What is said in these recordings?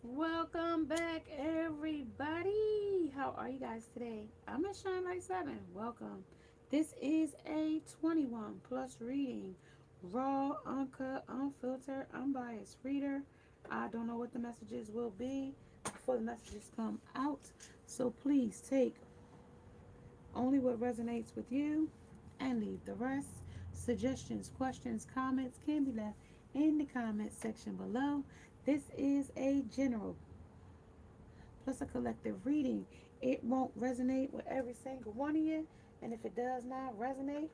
Welcome back, everybody. How are you guys today? I'm at Shine Light 7. Welcome. This is a 21 plus reading. Raw, uncut, unfiltered, unbiased reader. I don't know what the messages will be before the messages come out. So please take only what resonates with you and leave the rest. Suggestions, questions, comments can be left in the comment section below. This is a general plus a collective reading. It won't resonate with every single one of you. And if it does not resonate,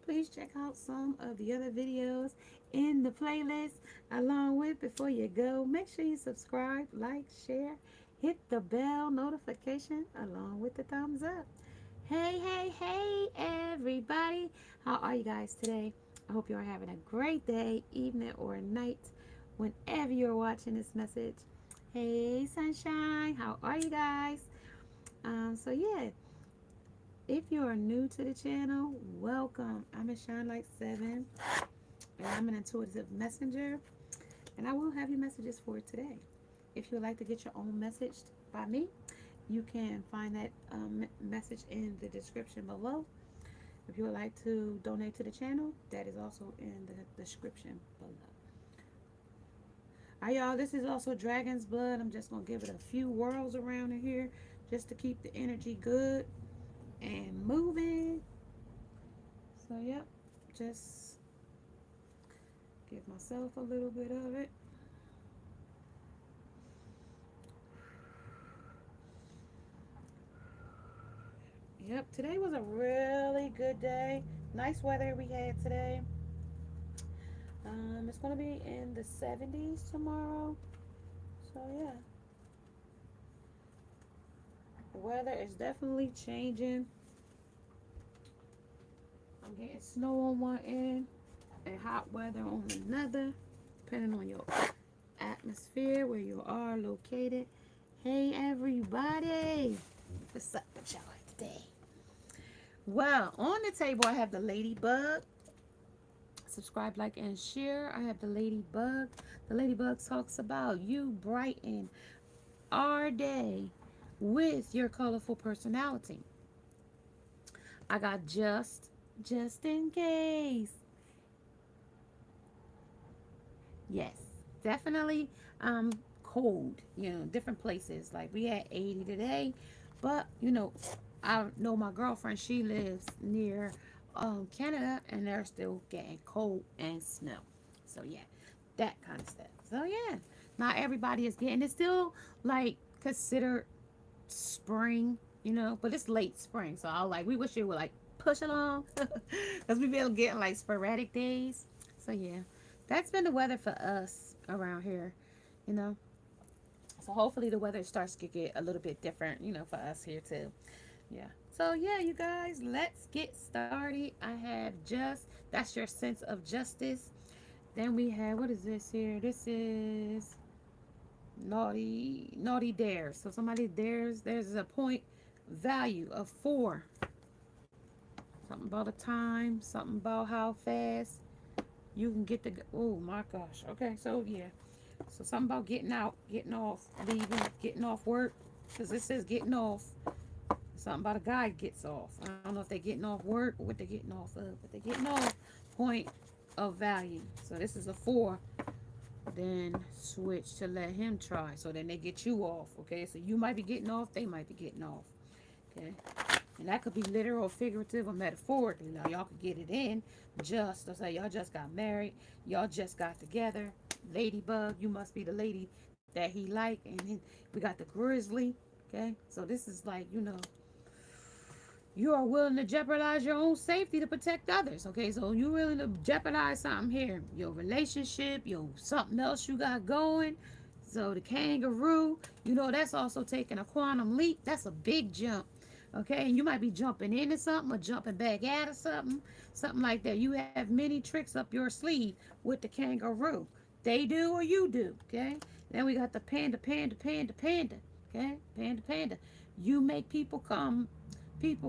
please check out some of the other videos in the playlist along with before you go. Make sure you subscribe, like, share, hit the bell notification along with the thumbs up. Hey, hey, hey, everybody. How are you guys today? I hope you are having a great day, evening, or night, whenever you're watching this message. Hey, sunshine. How are you guys? So if you are new to the channel, welcome. I'm a Shine Light 7, and I'm an intuitive messenger, and I will have you messages for today. If you would like to get your own message by me, you can find that message in the description below. If you would like to donate to the channel, that is also in the description below. All right, y'all, this is also Dragon's Blood. I'm just going to give it a few whirls around in here just to keep the energy good and moving. So, yep, just give myself a little bit of it. Yep, today was a really good day. Nice weather we had today. It's going to be in the 70s tomorrow. So, yeah. The weather is definitely changing. I'm getting snow on one end and hot weather on another, depending on your atmosphere, where you are located. Hey, everybody. What's up with y'all today? Well, on the table, I have the ladybug. Subscribe, like, and share. I have the ladybug. The ladybug talks about you brighten our day with your colorful personality. I got just in case. Yes, definitely cold, different places. Like we had 80 today, but I know my girlfriend, she lives near Canada, and they're still getting cold and snow. So yeah, that kind of stuff. So yeah, not everybody is getting, it's still like considered spring, but it's late spring. So I like, we wish it would like push along because we've been getting like sporadic days. So yeah, that's been the weather for us around here, you know. So hopefully the weather starts to get a little bit different, for us here too. Yeah. So yeah, you guys, let's get started. I have that's your sense of justice. Then we have, what is this here? This is naughty dares. So somebody dares, there's a point value of 4. Something about a time, something about how fast you can get the, oh my gosh. Okay, so yeah. So something about getting out, getting off, leaving, getting off work. Because it says getting off. Something about a guy gets off. I don't know if they're getting off work or what they're getting off of, but they're getting off point of value. So this is a 4. Then switch to let him try. So then they get you off. Okay, so you might be getting off, they might be getting off. Okay, and that could be literal, figurative, or metaphorically. Now y'all could get it in. Just, let's say y'all just got married, y'all just got together. Ladybug, you must be the lady that he like. And then we got the grizzly. Okay, so this is like, you are willing to jeopardize your own safety to protect others. Okay, so you're willing to jeopardize something here, your relationship, your something else you got going. So the kangaroo, that's also taking a quantum leap. That's a big jump. Okay, and you might be jumping into something or jumping back out of something like that. You have many tricks up your sleeve with the kangaroo. They do or you do. Okay, then we got the panda. Okay, panda. You make people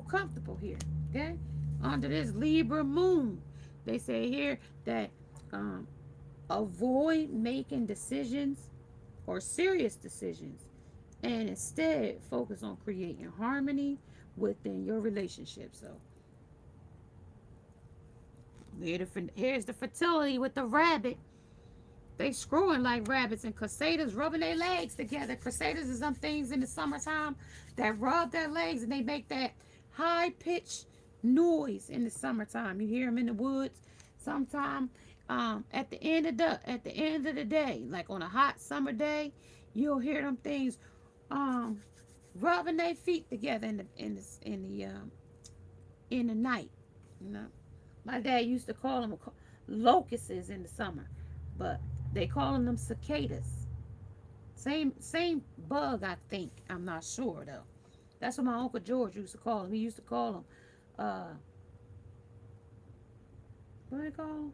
comfortable here. Okay, under this Libra moon, they say here that avoid making decisions or serious decisions, and instead focus on creating harmony within your relationship. So here's the fertility with the rabbit. They screwing like rabbits, and crusaders rubbing their legs together. Crusaders is some things in the summertime that rub their legs, and they make that high pitched noise in the summertime. You hear them in the woods. Sometime at the end of the day, like on a hot summer day, you'll hear them things um, rubbing their feet together in the night. You know, my dad used to call them locusts in the summer, but they calling them cicadas. Same bug, I think. I'm not sure though. That's what my Uncle George used to call them. He used to call them what do they call them?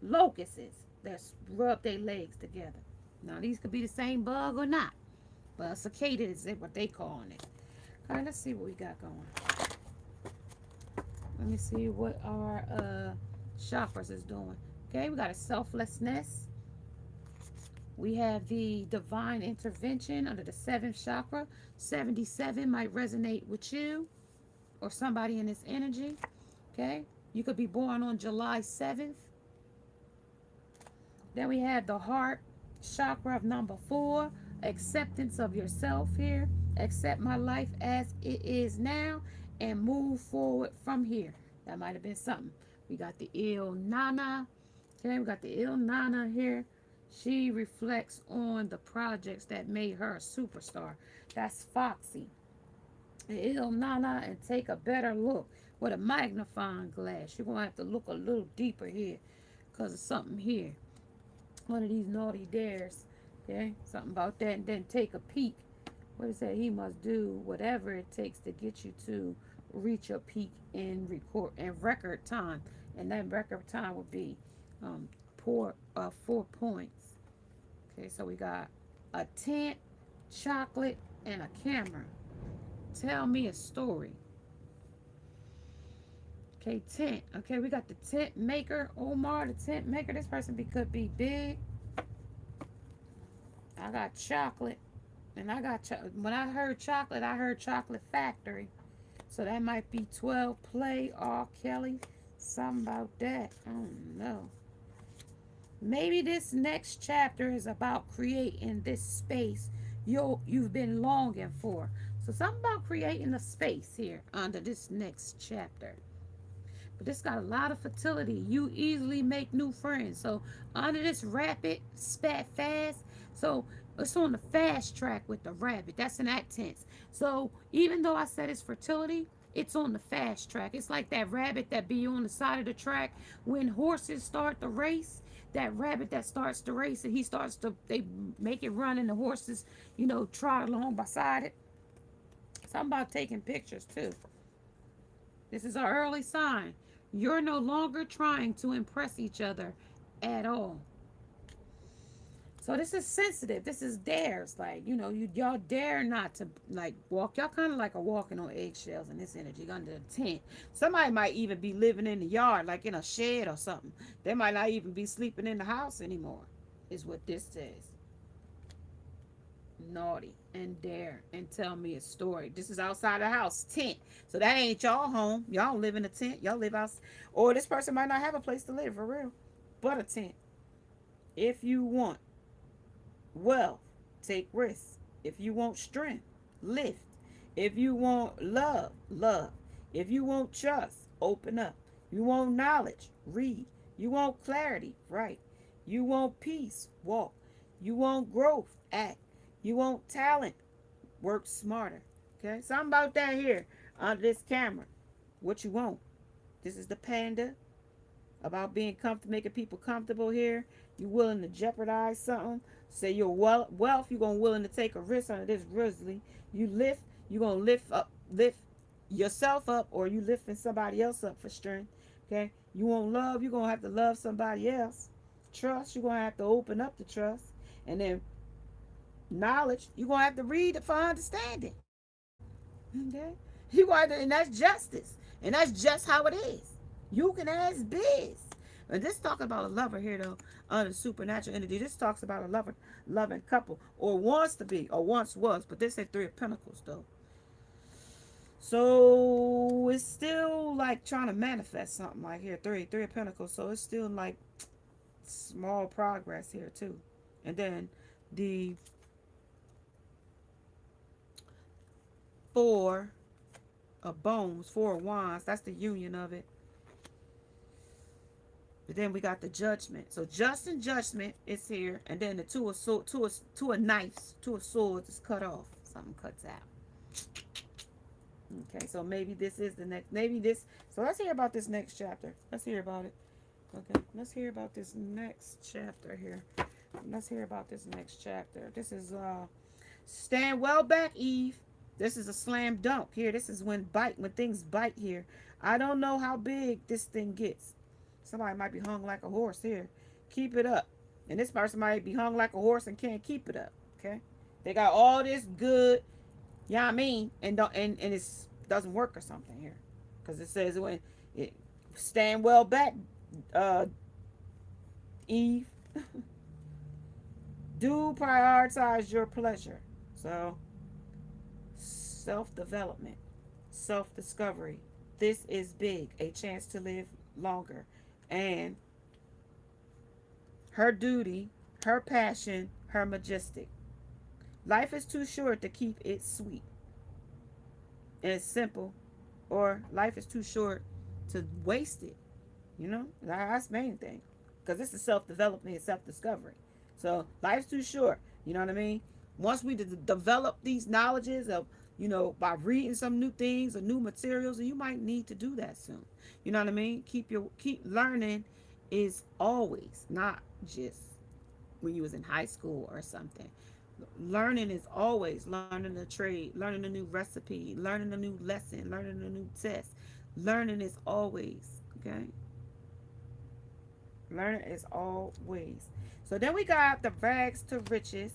Locusts that rub their legs together. Now these could be the same bug or not, but a cicada is what they calling it. All right, let's see what we got going. Let me see what our chakras is doing. Okay, we got a selflessness. We have the divine intervention under the 7th chakra. 77 might resonate with you or somebody in this energy. Okay, you could be born on July 7th. Then we have the heart chakra of number 4. Acceptance of yourself here. Accept my life as it is now and move forward from here. That might have been something. We got the Il Nana. Okay, we got the Il Nana here. She reflects on the projects that made her a superstar. That's Foxy. The Il Nana, and take a better look with a magnifying glass. You're going to have to look a little deeper here because of something here. One of these naughty dares. Okay, something about that. And then take a peek. What is that? He must do whatever it takes to get you to reach a peak in record time. And that record time would be 4 points. Okay, so we got a tent, chocolate, and a camera. Tell me a story. Okay, tent. Okay, we got the tent maker, Omar, the tent maker. This person could be big. I got chocolate, and I got when I heard chocolate factory. So that might be 12 play, R. Kelly. Something about that. I don't know. Maybe this next chapter is about creating this space you've been longing for. So something about creating a space here under this next chapter. But this got a lot of fertility. You easily make new friends. So under this rapid, spat, fast. So it's on the fast track with the rabbit. That's an act tense. So even though I said it's fertility, it's on the fast track. It's like that rabbit that be on the side of the track when horses start the race. That rabbit that starts the race and they make it run and the horses, trot along beside it. Something about taking pictures too. This is an early sign. You're no longer trying to impress each other at all. So this is sensitive. This is dares. Like, y'all dare not to walk. Y'all kind of like are walking on eggshells in this energy under the tent. Somebody might even be living in the yard, like in a shed or something. They might not even be sleeping in the house anymore, is what this says. Naughty and dare and tell me a story. This is outside the house, tent. So that ain't y'all home. Y'all don't live in a tent. Y'all live out. Or this person might not have a place to live for real, but a tent. If you want wealth, take risks. If you want strength, lift. If you want love, love. If you want trust, open up. You want knowledge, read. You want clarity, write. You want peace, walk. You want growth, act. You want talent, work smarter. Okay, something about that here under this camera. What you want? This is the panda. About being comfortable, making people comfortable here. You willing to jeopardize something? Say your wealth, you're gonna willing to take a risk under this grizzly. You lift, you're gonna lift yourself up, or you lifting somebody else up for strength. Okay, you want love, you're gonna have to love somebody else. Trust, you're gonna have to open up the trust, and then knowledge, you're gonna have to read for understanding. Okay, you gonna have to, and that's justice, and that's just how it is. You can ask Biz. And this talks about a lover here, though, under supernatural energy. This talks about a lover, loving couple, or wants to be, or once was. But this is Three of Pentacles, though. So it's still like trying to manifest something like here, three of Pentacles. So it's still like small progress here too. And then the Four of Bones, Four of Wands. That's the union of it. But then we got the Judgment. So just and judgment is here, and then the two of knives, two of swords is cut off. Something cuts out. Okay, so maybe this is the next. Maybe this. So let's hear about this next chapter. Let's hear about it. Okay, let's hear about this next chapter here. Let's hear about this next chapter. This is stand well back, Eve. This is a slam dunk here. This is when things bite here. I don't know how big this thing gets. Somebody might be hung like a horse here. Keep it up. And this person might be hung like a horse and can't keep it up. Okay, they got all this good. Yeah, I mean, and it doesn't work or something here, because it says when it stand well back, Eve. Do prioritize your pleasure. So self-development, self-discovery. This is big. A chance to live longer, and her duty, her passion, her majestic. Life is too short to keep it sweet and it's simple, or life is too short to waste it. You know, that's the main thing, because this is self-development and self-discovery. So life's too short. You know what I mean? Once we develop these knowledges of, by reading some new things or new materials, and you might need to do that soon. You know what I mean? Keep learning is always, not just when you was in high school or something. Learning is always learning a trade, learning a new recipe, learning a new lesson, learning a new test. Learning is always, okay? Learning is always. So then we got the rags to riches,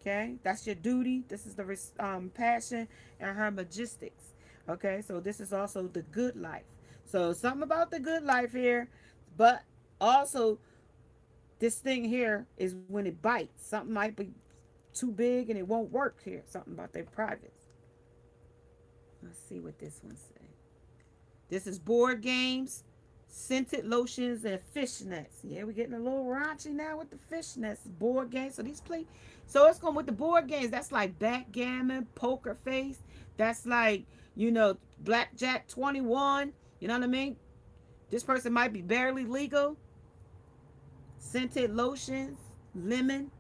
okay? That's your duty. This is the passion and her majestics, okay? So this is also the good life. So something about the good life here, but also this thing here is when it bites. Something might be too big and it won't work here. Something about their privates. Let's see what this one says. This is board games, scented lotions, and fishnets. Yeah, we're getting a little raunchy now with the fishnets. Board games. So these play. So it's going with the board games. That's like backgammon, poker face. That's like, blackjack 21. You know what I mean? This person might be barely legal. Scented lotions, lemon.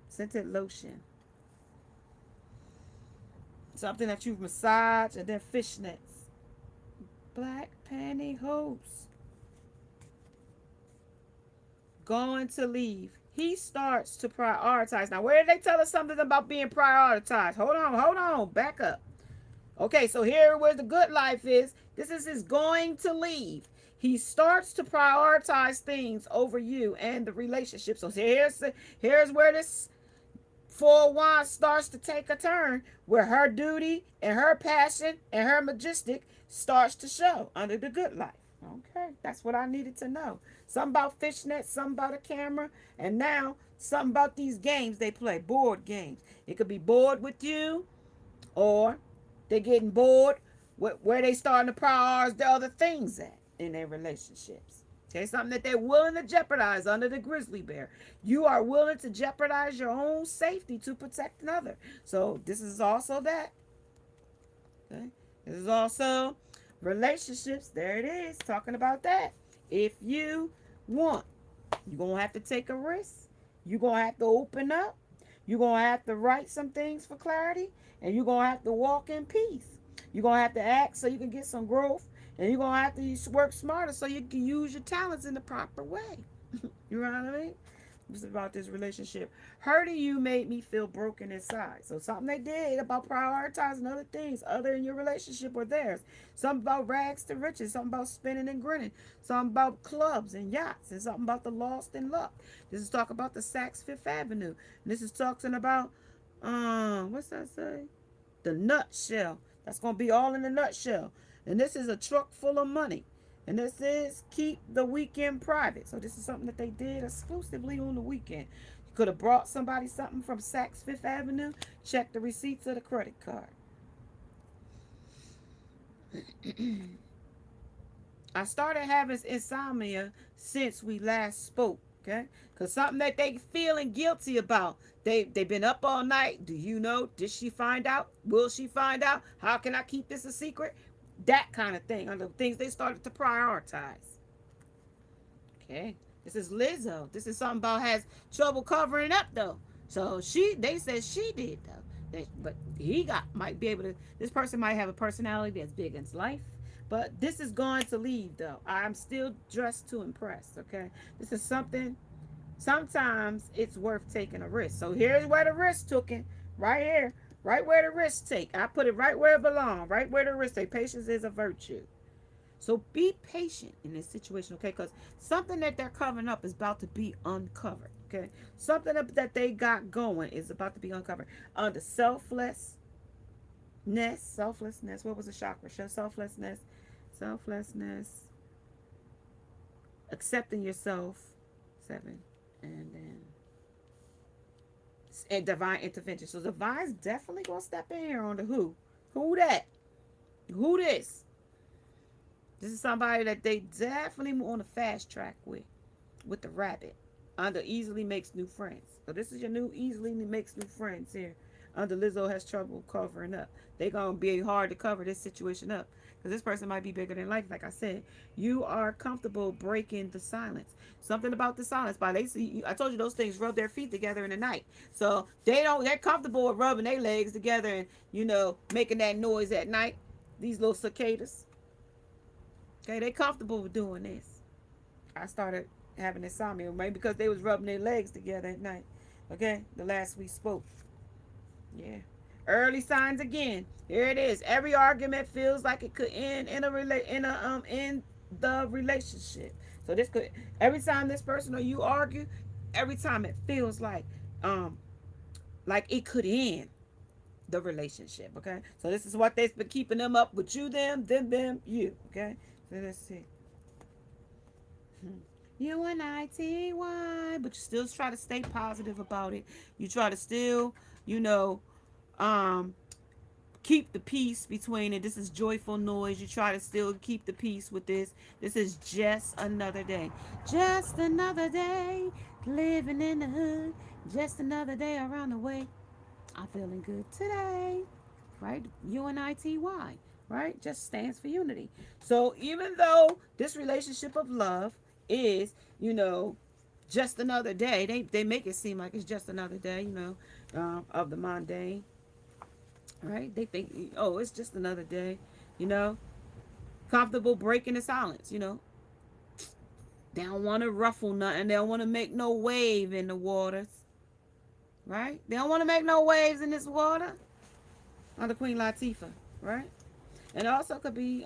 Scented lotion. Something that you've massaged, and then fishnets. Black pantyhose. Going to leave. He starts to prioritize. Now, where did they tell us something about being prioritized? Hold on. Back up. Okay, so here where the good life is. This is his going to leave. He starts to prioritize things over you and the relationship. So here's where this Four of Wands starts to take a turn, where her duty and her passion and her majestic starts to show under the good life. Okay, that's what I needed to know. Something about fishnets, something about a camera, and now something about these games they play, board games. It could be bored with you, or they're getting bored where they starting to prioritize the other things at in their relationships. Okay, something that they're willing to jeopardize under the grizzly bear. You are willing to jeopardize your own safety to protect another. So this is also that. Okay, this is also relationships. There it is, talking about that. If you want, you're going to have to take a risk. You're going to have to open up. You're going to have to write some things for clarity. And you're going to have to walk in peace. You're going to have to act so you can get some growth. And you're going to have to work smarter so you can use your talents in the proper way. You know what I mean? It's about this relationship. Hurting you made me feel broken inside. So something they did about prioritizing other things other in your relationship or theirs. Something about rags to riches. Something about spinning and grinning. Something about clubs and yachts. And something about the lost and luck. This is talking about the Saks Fifth Avenue. And this is talking about, what's that say? The nutshell. That's going to be all in the nutshell. And this is a truck full of money. And this is keep the weekend private. So this is something that they did exclusively on the weekend. You could have brought somebody something from Saks Fifth Avenue. Check the receipts of the credit card. I started having insomnia since we last spoke. Okay, because something that they feeling guilty about. They've been up all night. Do you know? Did she find out? Will she find out? How can I keep this a secret? That kind of thing are the things they started to prioritize. Okay, this is Lizzo. This is something about has trouble covering up though. So they said she did though. But he got might be able to. This person might have a personality that's big in life. But this is going to leave though. I'm still dressed to impress. Okay, this is something. Sometimes it's worth taking a risk. So here's where the risk took it. Right here, right where the risk take. I put it right where it belongs. Right where the risk take. Patience is a virtue. So be patient in this situation, okay? Because something that they're covering up is about to be uncovered, okay? Something that they got going is about to be uncovered. Under selflessness. What was the chakra? Selflessness, accepting yourself, 7, and then and divine intervention. So divine's definitely gonna step in here on the who. Who that? Who this? This is somebody that they definitely on a fast track with the rabbit. Under easily makes new friends. So this is your new easily makes new friends here. Under Lizzo has trouble covering up. They're going to be hard to cover this situation up. Because this person might be bigger than life, like I said. You are comfortable breaking the silence. Something about the silence. By they see, I told you those things rub their feet together in the night. So they're comfortable with rubbing their legs together and, making that noise at night. These little cicadas. Okay, they comfortable with doing this. I started having insomnia, maybe because they was rubbing their legs together at night. Okay, the last we spoke. Yeah. Early signs again. Here it is. Every argument feels like it could end in the relationship. So this could every time this person or you argue, every time it feels like it could end the relationship. Okay. So this is what they've been keeping them up with you, them, you. Okay. So let's see. UNITY, but you still try to stay positive about it. You try to still, um, keep the peace between it. This is joyful noise. You try to still keep the peace with this. This is just another day. Just another day living in the hood. Just another day around the way. I'm feeling good today. Right? UNITY. Right? Just stands for unity. So even though this relationship of love is, just another day, they make it seem like it's just another day, of the mundane. Right? They think, oh, it's just another day, you know. Comfortable breaking the silence, They don't want to ruffle nothing. They don't want to make no wave in the waters. Right? They don't want to make no waves in this water. Under Queen Latifah. Right? And it also could be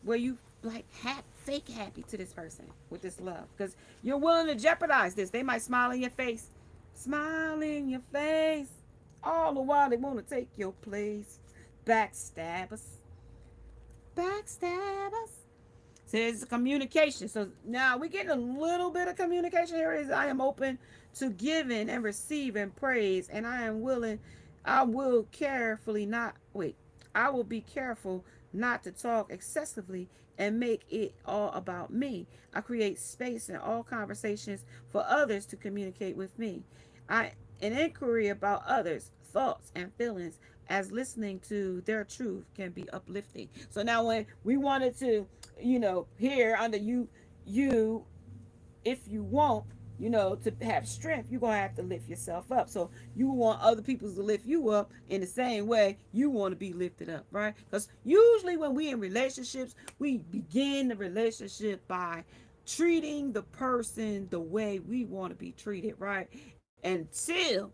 where you like fake happy to this person with this love. Because you're willing to jeopardize this. They might smile in your face. Smile in your face. All the while they want to take your place. Backstabbers. Backstabbers. So there's communication. So now we're getting a little bit of communication here. Is I am open to giving and receiving praise, and I will I will be careful not to talk excessively and make it all about me. I create space in all conversations for others to communicate with me. An inquiry about others' thoughts and feelings as listening to their truth can be uplifting. So now when we wanted to, here under you, if you want, to have strength, you're going to have to lift yourself up. So you want other people to lift you up in the same way you want to be lifted up, right? Because usually when we in relationships, we begin the relationship by treating the person the way we want to be treated, right? Until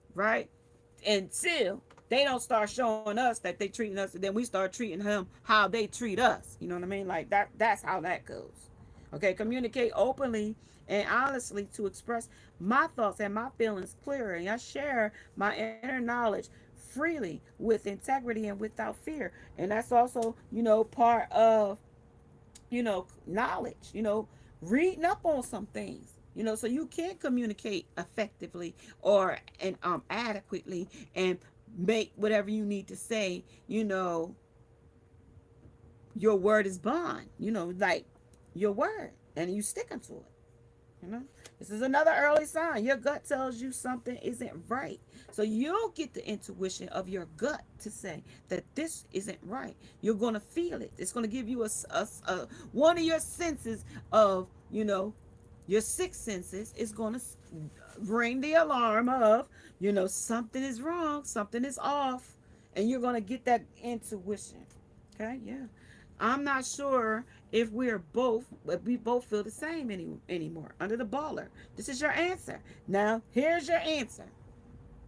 they don't start showing us that they treating us, and then we start treating them how they treat us. You know what I mean? Like that's how that goes. Okay, communicate openly and honestly to express my thoughts and my feelings clearly. I share my inner knowledge freely with integrity and without fear. And that's also, part of, knowledge, reading up on some things, so you can communicate effectively or and adequately and make whatever you need to say, your word is bond, like your word, and you sticking to it. This is another early sign. Your gut tells you something isn't right. So you'll get the intuition of your gut to say that this isn't right. You're going to feel it. It's going to give you a one of your senses of, your sixth senses is going to ring the alarm of, something is wrong, something is off, and you're going to get that intuition. Okay, yeah. I'm not sure if we both feel the same anymore. Under the baller. This is your answer. Now, here's your answer.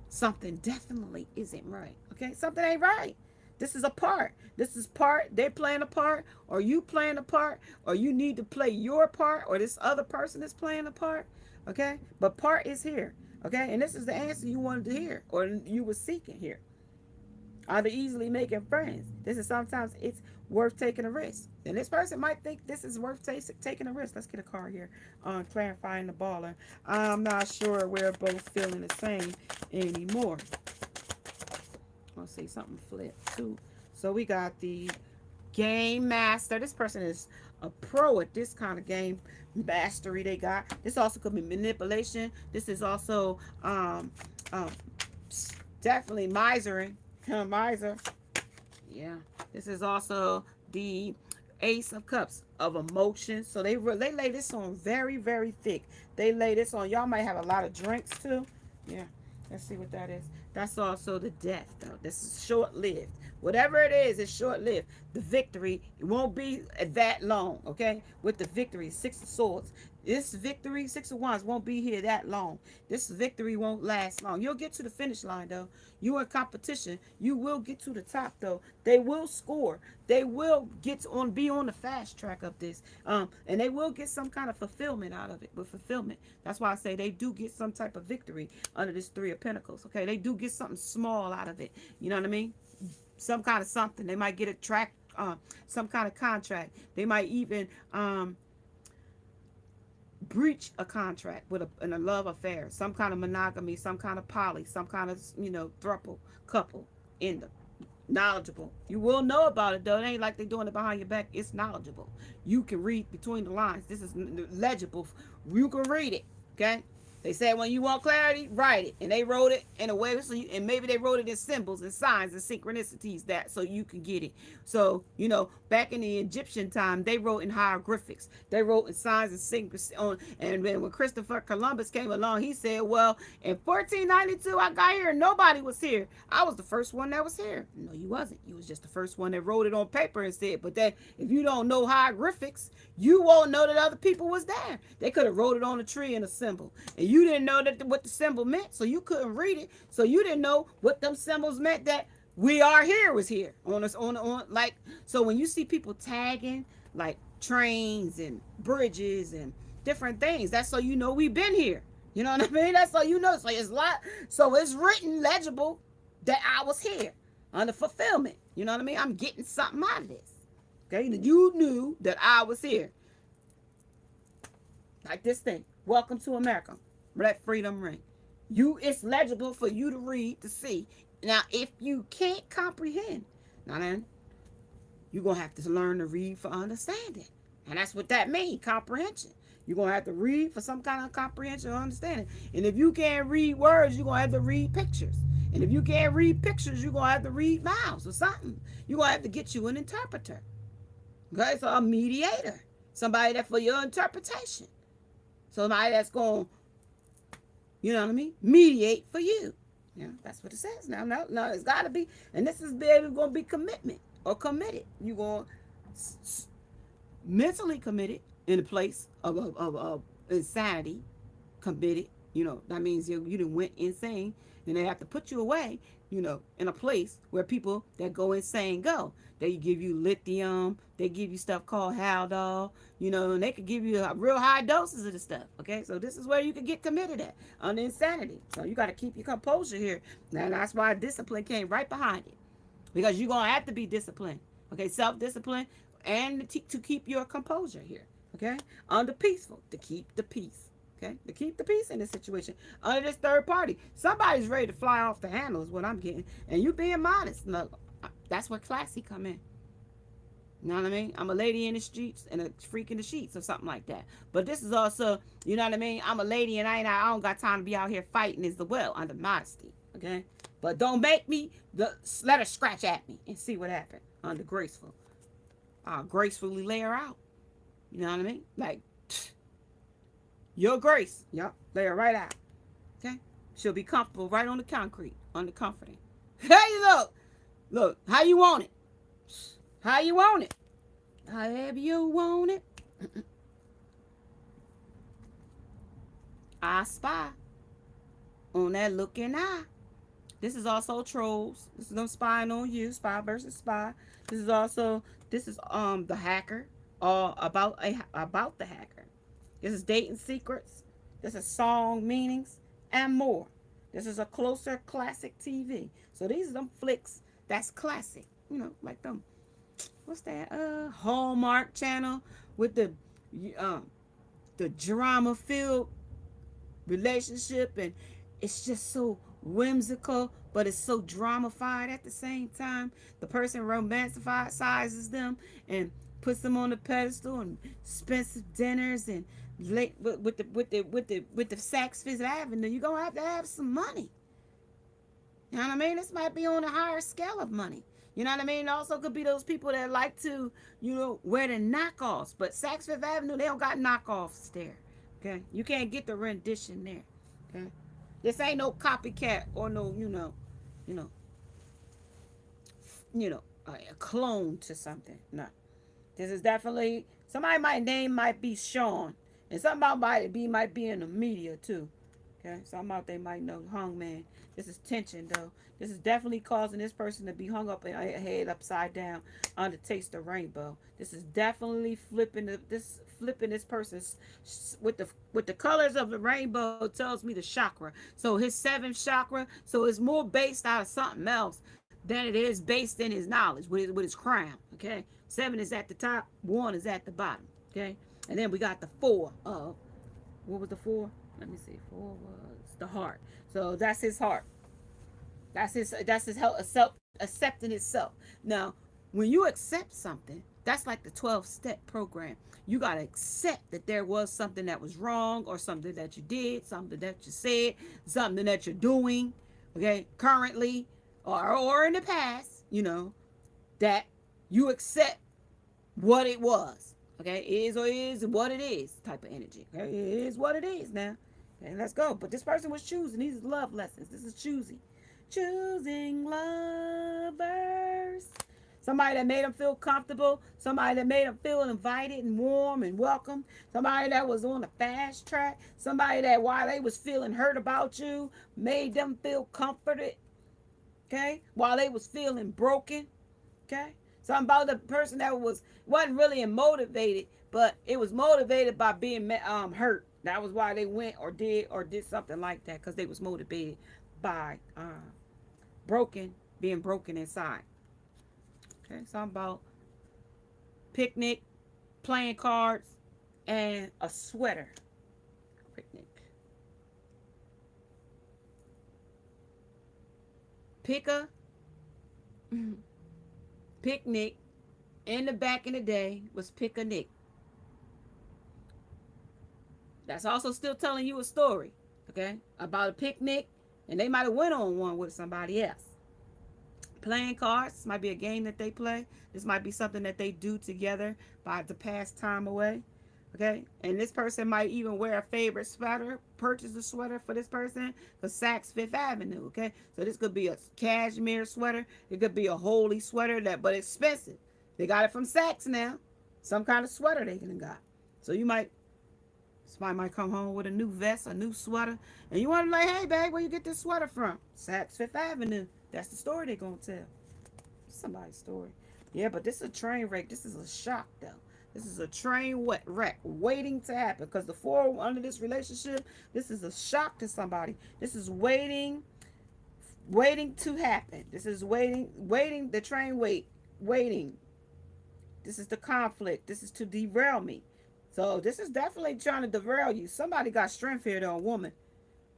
Something definitely isn't right. Okay? Something ain't right. This is a part. This is part. They're playing a part, or you playing a part, or you need to play your part, or this other person is playing a part. Okay? But part is here. Okay? And this is the answer you wanted to hear, or you were seeking here. Are they easily making friends? This is sometimes it's worth taking a risk. And this person might think this is worth taking a risk. Let's get a card here on clarifying the baller. I'm not sure we're both feeling the same anymore. Let's see, something flipped too. So we got the game master. This person is a pro at this kind of game mastery they got. This also could be manipulation. This is also definitely misering. Miser. Yeah. This is also the Ace of Cups of emotions. So they lay this on very, very thick. They lay this on. Y'all might have a lot of drinks too. Yeah. Let's see what that is. That's also the death, though. This is short-lived. Whatever it is, it's short-lived. The victory, it won't be that long, okay? With the victory, Six of Swords. This victory, Six of Wands, won't be here that long. This victory won't last long. You'll get to the finish line, though. You are in competition. You will get to the top, though. They will score. They will be on the fast track of this. And they will get some kind of fulfillment out of it. With fulfillment. That's why I say they do get some type of victory under this Three of Pentacles. Okay, they do get something small out of it. You know what I mean? Some kind of something. They might get a track, some kind of contract. They might even breach a contract with in a love affair, some kind of monogamy, some kind of poly, some kind of throuple, couple, in the knowledgeable. You will know about it though. It ain't like they're doing it behind your back. It's knowledgeable. You can read between the lines. This is legible. You can read it. Okay. They said when you want clarity, write it. And they wrote it in a way, and maybe they wrote it in symbols and signs and synchronicities so you can get it. So, back in the Egyptian time, they wrote in hieroglyphics. They wrote in signs and synchronicities. And then when Christopher Columbus came along, he said, well, in 1492, I got here and nobody was here. I was the first one that was here. No, you wasn't. You was just the first one that wrote it on paper and said, but then if you don't know hieroglyphics, you won't know that other people was there. They could have wrote it on a tree in a symbol. And you didn't know what the symbol meant, so you couldn't read it. So you didn't know what them symbols meant, that we are here was here. So when you see people tagging like trains and bridges and different things, that's so you know we've been here. You know what I mean? That's so you know. So it's written legible that I was here under fulfillment. You know what I mean? I'm getting something out of this. Okay, you knew that I was here. Like this thing. Welcome to America. Let freedom ring. It's legible for you to read, to see. Now, if you can't comprehend, now then, you're going to have to learn to read for understanding. And that's what that means, comprehension. You're going to have to read for some kind of comprehension or understanding. And if you can't read words, you're going to have to read pictures. And if you can't read pictures, you're going to have to read mouths or something. You're going to have to get you an interpreter. Okay, so a mediator. Somebody that for your interpretation. Somebody that's going to, you know what I mean, mediate for you. Yeah, that's what it says now. No, it's got to be. And this is going to be commitment or committed. You're going mentally committed in a place of insanity, committed, That means you didn't went insane, and they have to put you away, in a place where people that go insane go. They give you lithium, they give you stuff called Haldol, and they could give you a real high doses of the stuff. Okay, so this is where you could get committed at on insanity. So you got to keep your composure here. And that's why discipline came right behind it, because you're gonna have to be disciplined. Okay, self-discipline, and to keep your composure here. Okay, under peaceful, to keep the peace. Okay, to keep the peace in this situation under this third party. Somebody's ready to fly off the handle is what I'm getting, and you being modest. Look, that's where classy come in. You know what I mean? I'm a lady in the streets and a freak in the sheets or something like that. But this is also, you know what I mean? I'm a lady and I don't got time to be out here fighting as well under modesty. Okay, but don't make me let her scratch at me and see what happened under graceful. I'll gracefully lay her out. You know what I mean? Like, your grace. Yep. Lay her right out. Okay? She'll be comfortable right on the concrete, on the comforting. Hey, look. Look, how you want it? How you want it? However you want it. I spy on that looking eye. This is also trolls. This is no spying on you. Spy versus spy. This is the hacker. About the hacker. This is dating secrets. This is song meanings and more. This is a closer classic TV. So these are them flicks that's classic. Like them. What's that? Hallmark channel with the drama filled relationship, and it's just so whimsical, but it's so dramified at the same time. The person romanticizes them and puts them on the pedestal, and expensive dinners, and with the Saks Fifth Avenue. You're gonna have to have some money. You know what I mean? This might be on a higher scale of money. You know what I mean? It also could be those people that like to, wear the knockoffs. But Saks Fifth Avenue, they don't got knockoffs there. Okay? You can't get the rendition there. Okay? This ain't no copycat or no, a clone to something. No. This is definitely, somebody name might be Sean. And somebody might be in the media too. Okay? Somebody they might know Hungman. This is tension though. This is definitely causing this person to be hung up and head upside down on the taste of rainbow. This is definitely flipping this person's with the colors of the rainbow tells me the chakra. So his seventh chakra, so it's more based out of something else than it is based in his knowledge with his crown. Okay, 7 is at the top, 1 is at the bottom. Okay, and then we got the 4 of, what was the 4? Let me see. 4 was the heart. So that's his heart. That's his self accepting himself. Now, when you accept something, that's like the 12-step program. You got to accept that there was something that was wrong, or something that you did, something that you said, something that you're doing, okay, currently or in the past, that you accept what it was. Okay, is or is what it is type of energy. Okay, it is what it is now. Okay, let's go. But this person was choosing. These are love lessons. This is choosing lovers. Somebody that made them feel comfortable. Somebody that made them feel invited and warm and welcome. Somebody that was on the fast track. Somebody that while they was feeling hurt about you, made them feel comforted. Okay, while they was feeling broken. Okay, something about the person that wasn't really motivated, but it was motivated by being hurt. That was why they went or did something like that, because they was motivated by being broken inside. Okay, something about picnic, playing cards, and a sweater. Picnic. Picnic in the back in the day was pick-a-nick. That's also still telling you a story, okay, about a picnic, and they might have went on one with somebody else. Playing cards might be a game that they play. This might be something that they do together to pass time away, okay? And this person might even wear a favorite sweater, purchase a sweater for this person, for Saks Fifth Avenue, okay? So this could be a cashmere sweater. It could be a holy sweater, but expensive. They got it from Saks now. Some kind of sweater they got. So you might Somebody might come home with a new vest, a new sweater, and you want to like, hey, babe, where you get this sweater from? Saks Fifth Avenue. That's the story they're going to tell. Somebody's story. Yeah, but this is a train wreck. This is a shock, though. This is a train wreck waiting to happen because the four under this relationship, this is a shock to somebody. This is waiting to happen. This is waiting, the train waiting. This is the conflict. This is to derail me. So this is definitely trying to derail you. Somebody got strength here, though, a woman.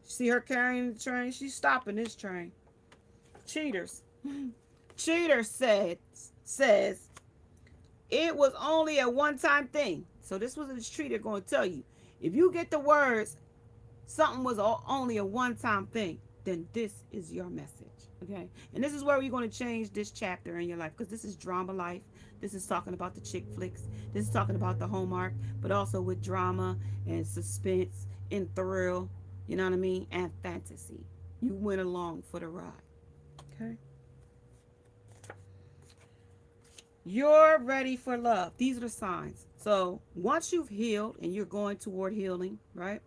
See her carrying the train? She's stopping this train. Cheaters. Cheater says it was only a one-time thing. So this was a cheater going to tell you. If you get the words, something was only a one-time thing, then this is your message. Okay? And this is where we're going to change this chapter in your life, because this is drama life. This is talking about the chick flicks. This is talking about the Hallmark, but also with drama and suspense and thrill, you know what I mean? And fantasy. You went along for the ride. Okay? You're ready for love. These are the signs. So once you've healed and you're going toward healing, right?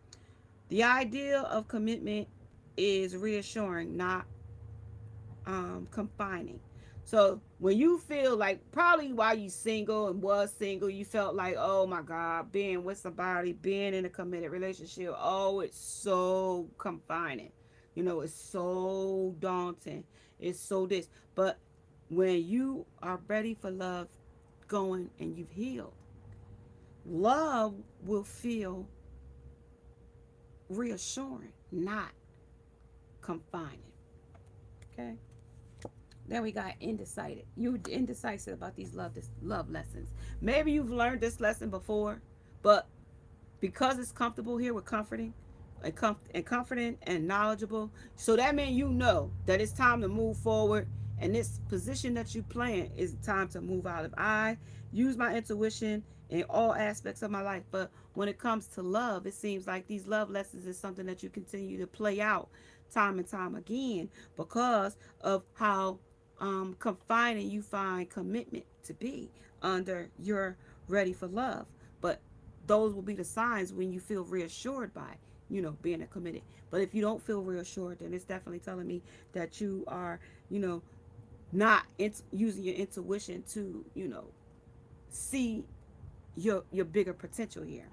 The idea of commitment is reassuring, not confining. So when you feel like, probably while you single and was single, you felt like, oh my God, being with somebody, being in a committed relationship, oh, it's so confining. You know, it's so daunting. It's so this. But when you are ready for love going and you've healed, love will feel reassuring, not confining. Okay? Then we got indecisive. You're indecisive about these love lessons. Maybe you've learned this lesson before, but because it's comfortable here with comforting and comforting and knowledgeable, so that means you know that it's time to move forward, and this position that you playing is time to move out of. I use my intuition in all aspects of my life, but when it comes to love, it seems like these love lessons is something that you continue to play out time and time again because of how confining you find commitment to be under you're ready for love. But those will be the signs when you feel reassured by, you know, being a committed. But if you don't feel reassured, then it's definitely telling me that you are, you know, not using your intuition to, you know, see your bigger potential here.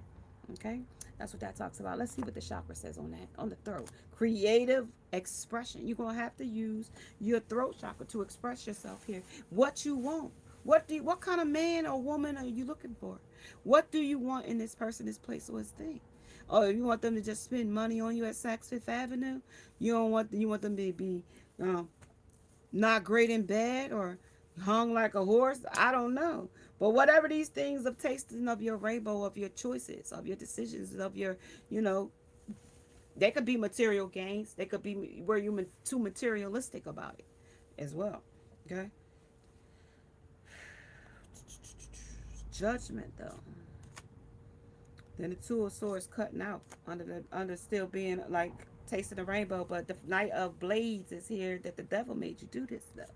Okay, that's what that talks about. Let's see what the chakra says on that, on the throat. Creative expression. You're gonna have to use your throat chakra to express yourself here. What you want. What kind of man or woman are you looking for? What do you want in this person, this place, or this thing? Or if you want them to just spend money on you at Saks Fifth Avenue, you want them to be not great in bed or hung like a horse. I don't know. But whatever these things of tasting of your rainbow, of your choices, of your decisions, of your, you know, they could be material gains. They could be where you're too materialistic about it as well. Okay? Judgment, though. Then the Two of Swords cutting out under still being like tasting the rainbow. But the Knight of Blades is here that the devil made you do this stuff.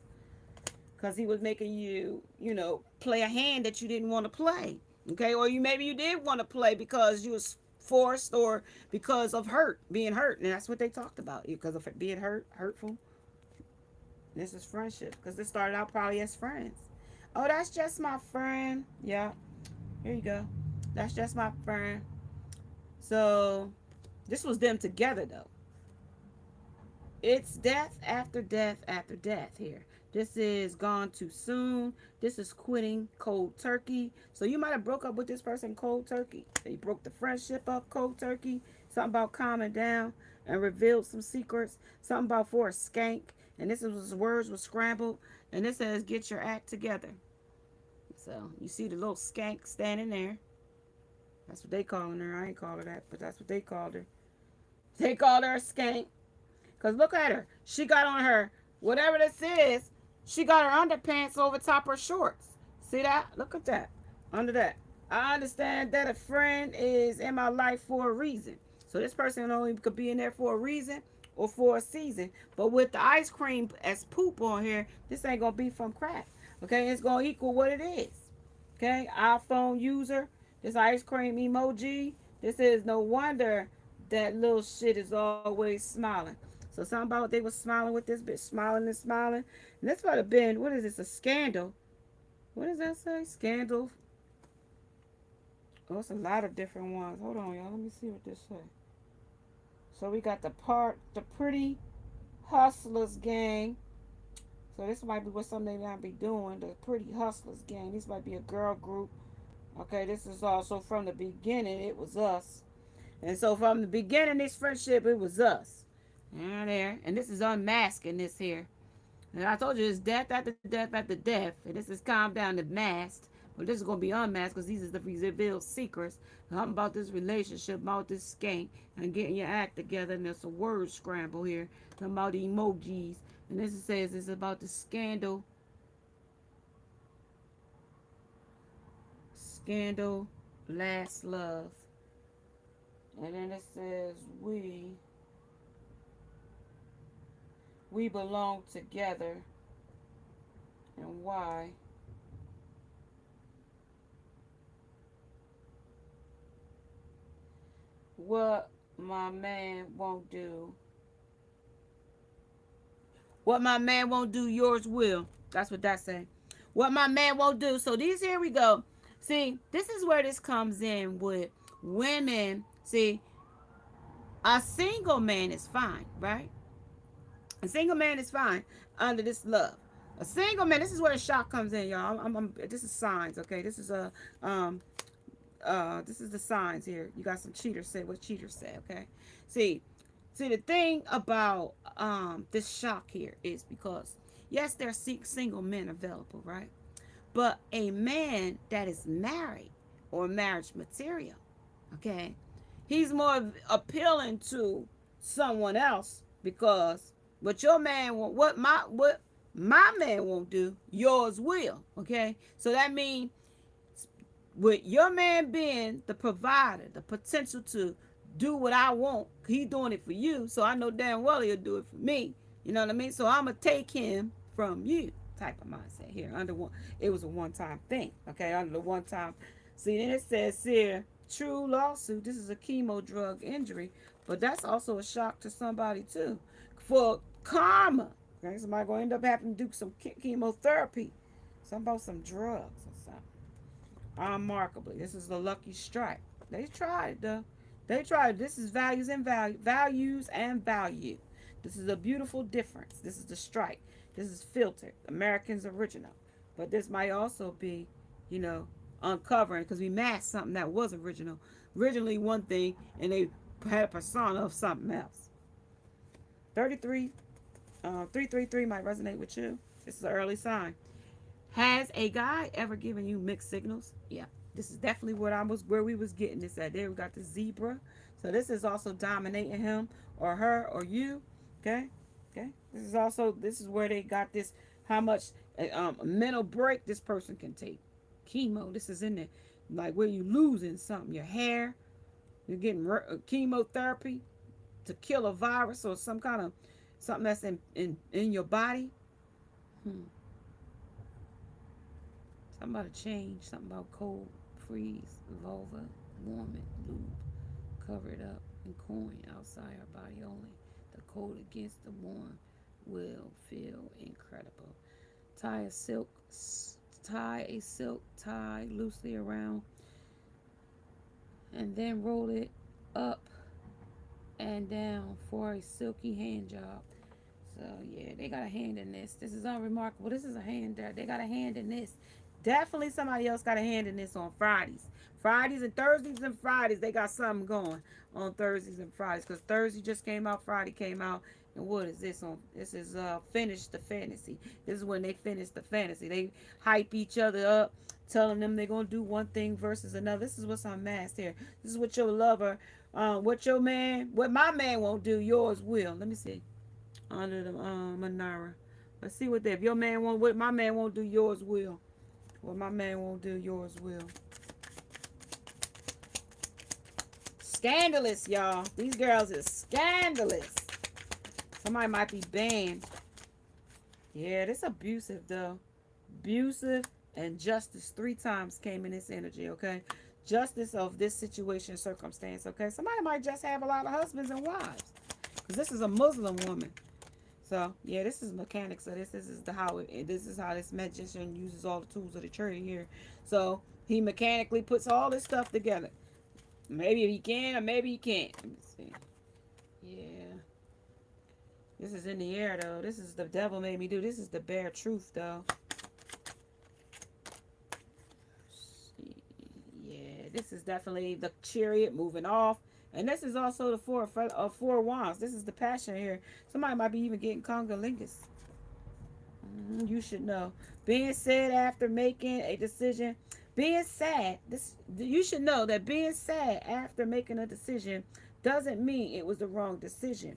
Because he was making you, you know, play a hand that you didn't want to play. Okay? Or maybe you did want to play because you was forced or because of being hurt. And that's what they talked about. Because of being hurtful. This is friendship. Because this started out probably as friends. Oh, that's just my friend. Yeah. Here you go. That's just my friend. So, this was them together, though. It's death after death after death here. This is gone too soon. This is quitting cold turkey. So you might have broke up with this person cold turkey. You broke the friendship up cold turkey. Something about calming down and revealed some secrets. Something about for a skank. And this is words were scrambled. And this says get your act together. So you see the little skank standing there. That's what they calling her. I ain't call her that, but that's what they called her. They called her a skank. Because look at her. She got on her, whatever this is, she got her underpants over top her shorts. See that? Look at that. Under that. I understand that a friend is in my life for a reason. So this person only could be in there for a reason or for a season. But with the ice cream as poop on here, this ain't going to be from crack. Okay? It's going to equal what it is. Okay? iPhone user. This ice cream emoji. This is no wonder that little shit is always smiling. So something about they was smiling with this bitch, smiling and smiling. And this might have been, what is this, a scandal? What does that say? Scandal. Oh, it's a lot of different ones. Hold on, y'all. Let me see what this say. So we got the Pretty Hustlers Gang. So this might be what something they might be doing. The Pretty Hustlers Gang. This might be a girl group. Okay, this is also from the beginning. It was us. And so from the beginning, this friendship, it was us. And there. And this is unmasking this here. And I told you it's death after death after death. And this is calm down to masked. But this is going to be unmasked because these are the revealed secrets. Something about this relationship, about this skank, and getting your act together. And there's a word scramble here. Something about the emojis. And this says it's about the scandal. Scandal, last love. And then it says we belong together. And why? What my man won't do. What my man won't do, yours will. That's what that say. What my man won't do. So these, here we go. See, this is where this comes in with women. See, a single man is fine, right? A single man is fine under this love. A single man, this is where the shock comes in, y'all. This is signs, okay? This is this is the signs here. You got some cheaters say what cheaters say, okay? See, the thing about this shock here is because yes, there are single men available, right? But a man that is married or marriage material, okay, he's more appealing to someone else because what your man won't, what my man won't do, yours will, okay? So that means with your man being the provider, the potential to do what I want, he doing it for you, so I know damn well he'll do it for me. You know what I mean? So I'm gonna take him from you type of mindset here. Under one, it was a one-time thing, okay? Under the one-time. See, then it says here, true lawsuit. This is a chemo drug injury, but that's also a shock to somebody too, for karma. Okay, somebody gonna end up having to do some chemotherapy, something about some drugs or something. Unmarkably, this is the lucky strike. They tried though. They tried. This is values and value. This is a beautiful difference. This is the strike. This is filtered. Americans original. But this might also be, uncovering because we masked something that was original. Originally one thing and they had a persona of something else. 333 might resonate with you. This is an early sign. Has a guy ever given you mixed signals? Yeah. This is definitely where we was getting this at. There we got the zebra. So this is also dominating him or her or you. Okay. This is where they got this, how much mental break this person can take. Chemo, this is in there. Like where you losing something. Your hair. You're getting chemotherapy to kill a virus or some kind of something that's in your body. Something about a change, something about cold, freeze, vulva, warm it, lube, cover it up, and coin outside our body only. The cold against the warm will feel incredible. Tie a silk tie loosely around, and then roll it up and down for a silky hand job. So yeah, they got a hand in this. This is unremarkable. This is a hand there. They got a hand in this. Definitely somebody else got a hand in this on Fridays. Fridays and Thursdays and Fridays, they got something going on Thursdays and Fridays. Because Thursday just came out, Friday came out. And what is this on? This is Finish the Fantasy. This is when they finish the fantasy. They hype each other up, telling them they're going to do one thing versus another. This is what's unmasked here. This is what your lover, what my man won't do, yours will. Let me see. Under the Manara. Let's see what if your man won't, what my man won't do, yours will. What my man won't do, yours will. Scandalous, y'all. These girls is scandalous. Somebody might be banned. Yeah, this abusive, though. Abusive and justice 3 times came in this energy, okay? justice of this situation, circumstance. Okay, somebody might just have a lot of husbands and wives, because this is a Muslim woman. So yeah, this is mechanics. So this is the how it, this is how this magician uses all the tools of the trade here. So he mechanically puts all this stuff together. Maybe he can, or maybe he can't. Let me see. Yeah, this is in the air though. This is the devil made me do. This is the bare truth though. Yeah, this is definitely the chariot moving off. And this is also the four wands. This is the passion here. Somebody might be even getting congolingus. You should know. Being said after making a decision. Being sad. You should know that being sad after making a decision doesn't mean it was the wrong decision.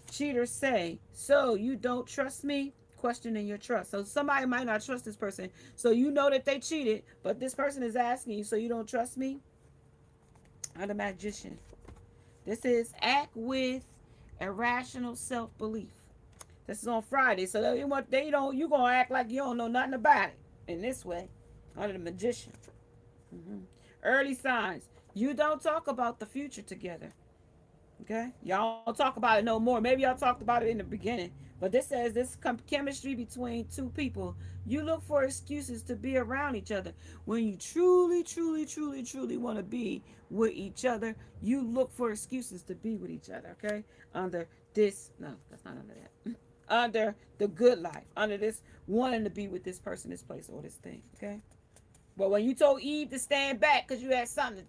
Cheaters say, so you don't trust me? Questioning your trust. So somebody might not trust this person. So you know that they cheated, but this person is asking you, so you don't trust me? I'm the magician. This is act with irrational self-belief. This is on Friday, so you gonna act like you don't know nothing about it in this way. Under the magician. Early signs. You don't talk about the future together. Okay, y'all don't talk about it no more. Maybe y'all talked about it in the beginning, but this says this chemistry between two people. You look for excuses to be around each other. When you truly, truly, truly, truly want to be with each other, you look for excuses to be with each other. Okay, under this, no, that's not under that. Under the good life, under this wanting to be with this person, this place, or this thing. Okay. But when you told Eve to stand back because you had something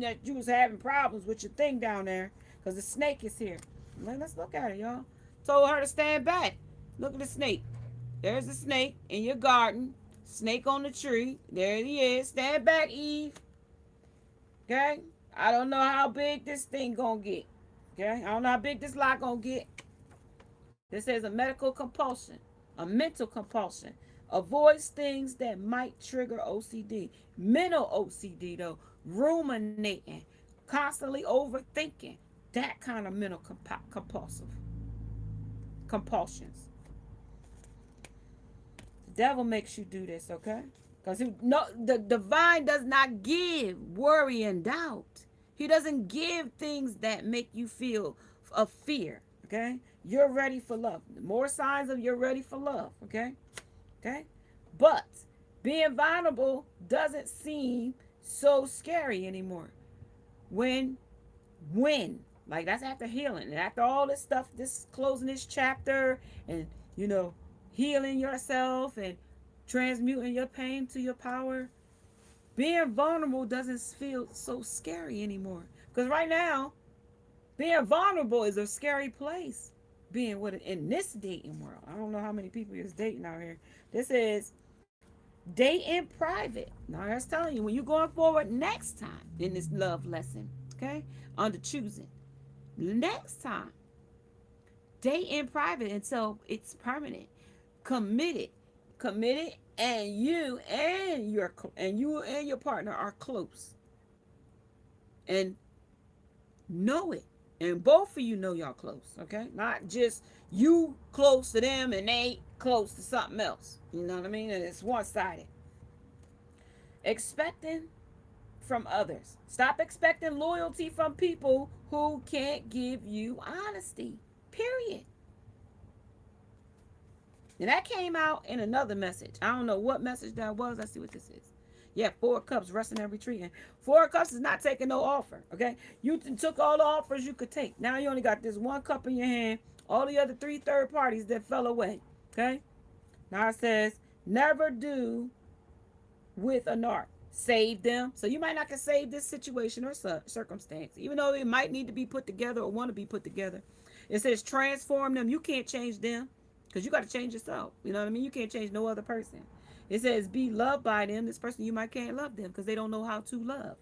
that you was having problems with your thing down there, because the snake is here. Let's look at it, y'all. Told her to stand back. Look at the snake. There's the snake in your garden. Snake on the tree. There he is. Stand back, Eve. Okay? I don't know how big this thing gonna get. Okay? I don't know how big this lot gonna get. This says a medical compulsion. A mental compulsion. Avoids things that might trigger OCD. Mental OCD, though. Ruminating. Constantly overthinking. That kind of mental compulsions. The devil makes you do this, okay? Because the divine does not give worry and doubt. He doesn't give things that make you feel of fear, okay? You're ready for love. More signs of you're ready for love, okay? Okay? But being vulnerable doesn't seem so scary anymore. When like that's after healing and after all this stuff, this closing this chapter and healing yourself and transmuting your pain to your power, being vulnerable doesn't feel so scary anymore, because right now being vulnerable is a scary place. Being with it in this dating world, I don't know how many people is dating out here. This is date in private. Now that's telling you when you're going forward next time in this love lesson, okay, under choosing. Next time, date in private until it's permanent. Committed, and you and your partner are close, and know it, and both of you know y'all close. Okay, not just you close to them and they close to something else. You know what I mean? And it's one-sided. Expecting from others. Stop expecting loyalty from people who can't give you honesty. Period. And that came out in another message. I don't know what message that was. Let's see what this is. Yeah, 4 of Cups, resting and retreating. 4 of Cups is not taking no offer, okay? You took all the offers you could take. Now you only got this 1 cup in your hand. All the other 3 third parties that fell away, okay? Now it says, never do with a narc. Save them. So you might not can save this situation or circumstance, even though it might need to be put together or want to be put together. It says transform them. You can't change them because you got to change yourself. You know what I mean? You can't change no other person. It says be loved by them. This person, you might can't love them because they don't know how to love.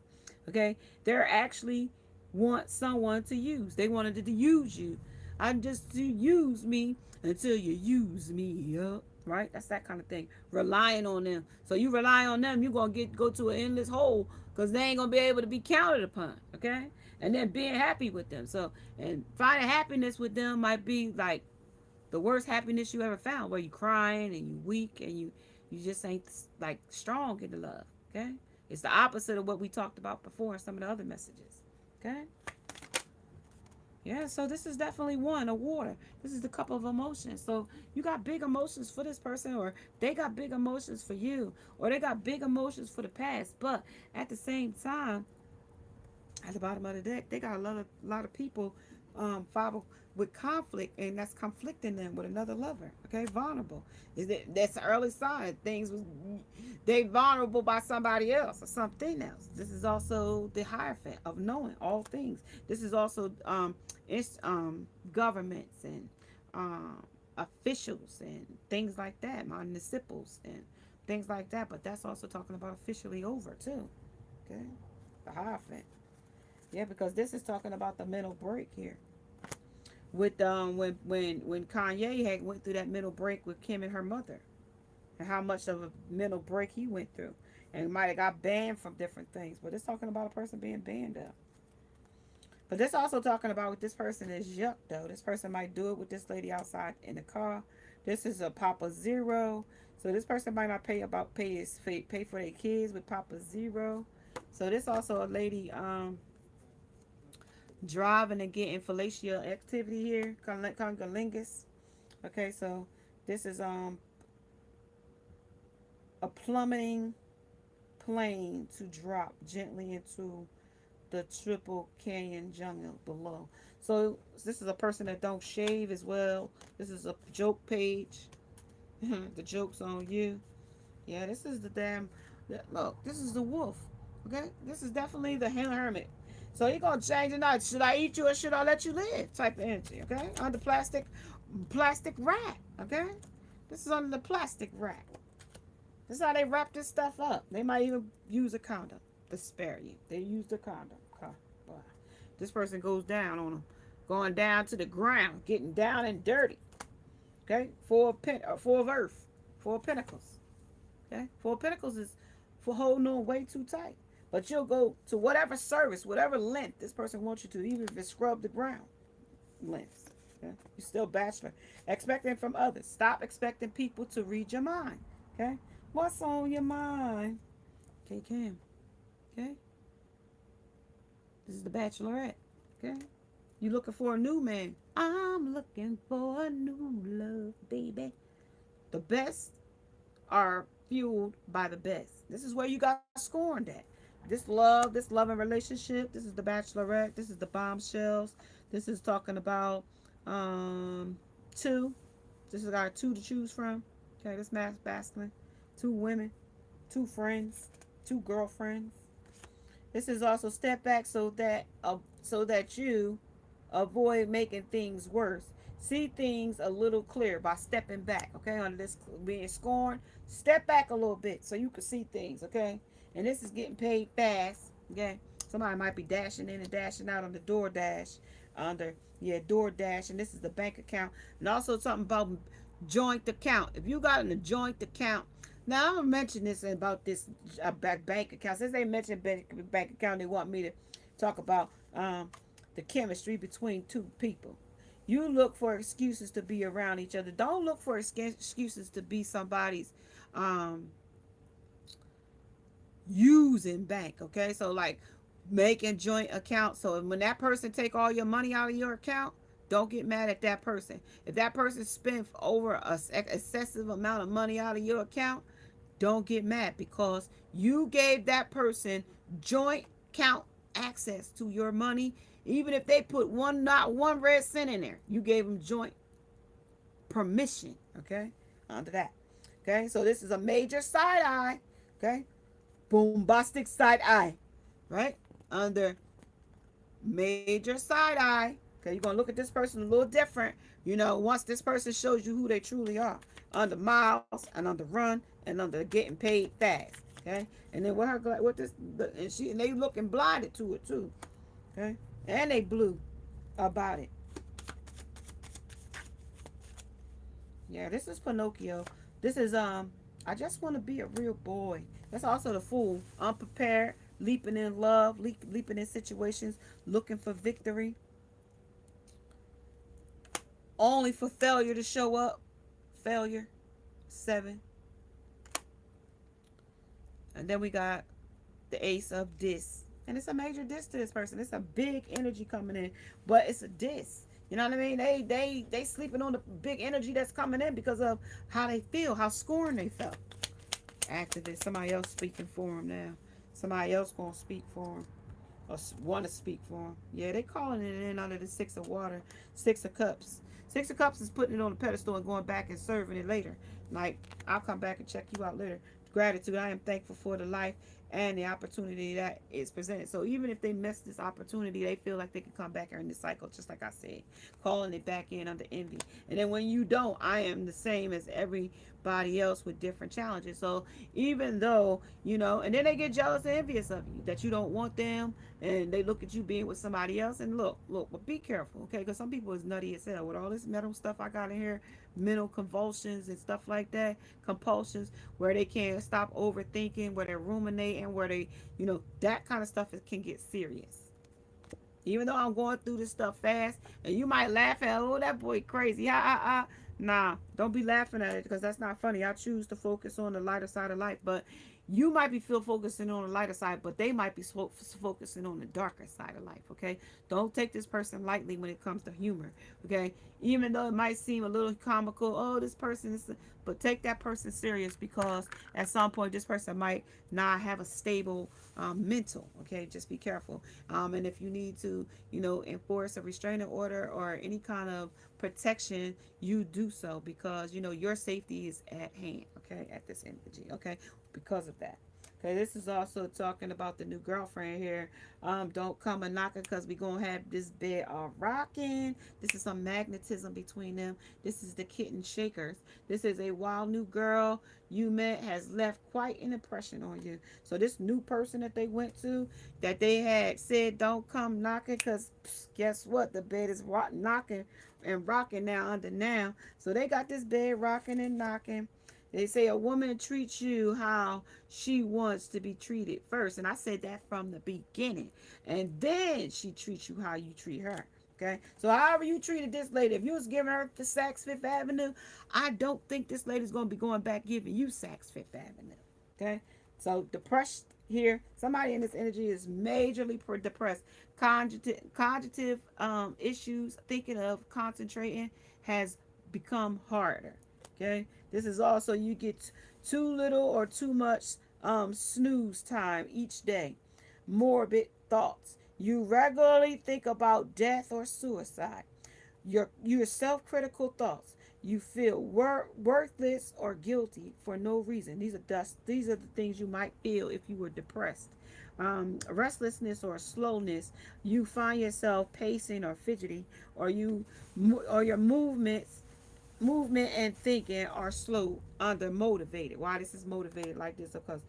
Okay? They're actually want someone to use. They wanted to use you. I'm just to use me until you use me up. Right? That's that kind of thing. Relying on them. So you rely on them, you're going to go to an endless hole because they ain't going to be able to be counted upon. Okay? And then being happy with them. So, and finding happiness with them might be like the worst happiness you ever found, where you crying and you weak and you just ain't like strong in the love. Okay? It's the opposite of what we talked about before in some of the other messages. Okay? Yeah, so this is definitely one, a water. This is the cup of emotions. So you got big emotions for this person, or they got big emotions for you, or they got big emotions for the past. But at the same time, at the bottom of the deck, they got a lot of people follow with conflict, and that's conflicting them with another lover. Okay, vulnerable is that's the early sign things was they vulnerable by somebody else or something else. This is also the hierophant of knowing all things. This is also it's governments and officials and things like that, municipals and things like that. But that's also talking about officially over too. Okay, the hierophant. Yeah, because this is talking about the mental break here. With when Kanye had went through that mental break with Kim and her mother, and how much of a mental break he went through, and might have got banned from different things. But it's talking about a person being banned up. But this also talking about what this person is yuck though. This person might do it with this lady outside in the car. This is a Papa Zero. So this person might not pay for their kids with Papa Zero. So this also a lady driving and getting fellatio activity here, congolingus. Okay, so this is a plummeting plane to drop gently into the triple canyon jungle below. So this is a person that don't shave as well. This is a joke page. The joke's on you. Yeah, this is the damn look, this is the wolf. Okay? This is definitely the hermit. So you're gonna change the night. Should I eat you or should I let you live? Type of energy, okay? Under plastic wrap, okay? This is under the plastic wrap. This is how they wrap this stuff up. They might even use a condom to spare you. They use the condom. Okay. This person goes down on them, going down to the ground, getting down and dirty. Okay, four of earth, 4 of pentacles. Okay, 4 of pentacles is for holding on way too tight. But you'll go to whatever service, whatever length this person wants you to, even if it's scrub the ground lengths. Okay, you're still bachelor. Expecting from others. Stop expecting people to read your mind. Okay, what's on your mind? Okay, Cam. Okay, this is the Bachelorette. Okay, you looking for a new man? I'm looking for a new love, baby. The best are fueled by the best. This is where you got scorned at. This loving relationship. This is the Bachelorette. This is the bombshells. This is talking about two. This has got two to choose from. Okay, this mass masculine. 2 women, 2 friends, 2 girlfriends. This is also step back so that you avoid making things worse. See things a little clearer by stepping back. Okay, under this being scorned, step back a little bit so you can see things. Okay, and this is getting paid fast. Okay, somebody might be dashing in and dashing out on the DoorDash under DoorDash, and this is the bank account, and also something about joint account. If you got a joint account. Now, I'm going to mention this about this bank account. Since they mentioned bank account, they want me to talk about the chemistry between two people. You look for excuses to be around each other. Don't look for excuses to be somebody's using bank, okay? So, like, making joint accounts. So, when that person take all your money out of your account, don't get mad at that person. If that person spent over a excessive amount of money out of your account, don't get mad because you gave that person joint account access to your money. Even if they put not one red cent in there, you gave them joint permission. Okay, under that. Okay, so this is a major side eye. Okay, bombastic side eye, right? Under major side eye. Okay, you're gonna look at this person a little different. Once this person shows you who they truly are. Under miles and under run and under getting paid fast. Okay, and then with this, and they looking blinded to it too. Okay, and they blue about it. Yeah, this is Pinocchio. This is I just want to be a real boy. That's also the Fool. Unprepared, leaping in love, leaping in situations, looking for victory. Only for failure to show up. Failure. 7. And then we got the Ace of Dis. And it's a major diss to this person. It's a big energy coming in, but it's a diss. You know what I mean? They sleeping on the big energy that's coming in because of how they feel, how scorned they felt. Activist, somebody else speaking for them now. Somebody else gonna speak for them or want to speak for them. Yeah, they calling it in under the Six of Water, Six of Cups. Six of Cups is putting it on the pedestal and going back and serving it later. Like, I'll come back and check you out later. Gratitude, I am thankful for the life and the opportunity that is presented. So even if they miss this opportunity, they feel like they can come back in this cycle, just like I said, calling it back in under envy. And then when you don't, I am the same as everybody else with different challenges. So even though, and then they get jealous and envious of you, that you don't want them, and they look at you being with somebody else. And look, but be careful, okay? Because some people is nutty as hell with all this mental stuff I got in here, mental convulsions and stuff like that, compulsions, where they can't stop overthinking, where they're ruminating, where they, that kind of stuff can get serious. Even though I'm going through this stuff fast, and you might laugh at, oh, that boy crazy. Nah, don't be laughing at it, because that's not funny. I choose to focus on the lighter side of life. But you might be focusing on the lighter side, but they might be focusing on the darker side of life, okay? Don't take this person lightly when it comes to humor, okay? Even though it might seem a little comical, oh, this person is, but take that person serious, because at some point this person might not have a stable mental, okay? Just be careful. And if you need to, enforce a restraining order or any kind of protection, you do so, because your safety is at hand, okay, at this energy, okay, because of that. Okay, this is also talking about the new girlfriend here. Don't come a knocking, because we're going to have this bed rocking. This is some magnetism between them. This is the kitten shakers. This is a wild new girl you met has left quite an impression on you. So this new person that they went to, that they had said don't come knocking, because guess what? The bed is knocking and rocking now under now. So they got this bed rocking and knocking. They say a woman treats you how she wants to be treated first. And I said that from the beginning. And then she treats you how you treat her. Okay? So however you treated this lady, if you was giving her the Saks Fifth Avenue, I don't think this lady's going to be going back giving you Saks Fifth Avenue. Okay? So depressed here. Somebody in this energy is majorly depressed. Cognitive issues, thinking of concentrating, has become harder. Okay? This is also, you get too little or too much snooze time each day. Morbid thoughts. You regularly think about death or suicide. Your self-critical thoughts. You feel worthless or guilty for no reason. These are the things you might feel if you were depressed. Restlessness or slowness. You find yourself pacing or fidgety, or your movement and thinking are slow, under motivated. Why this is motivated like this? Because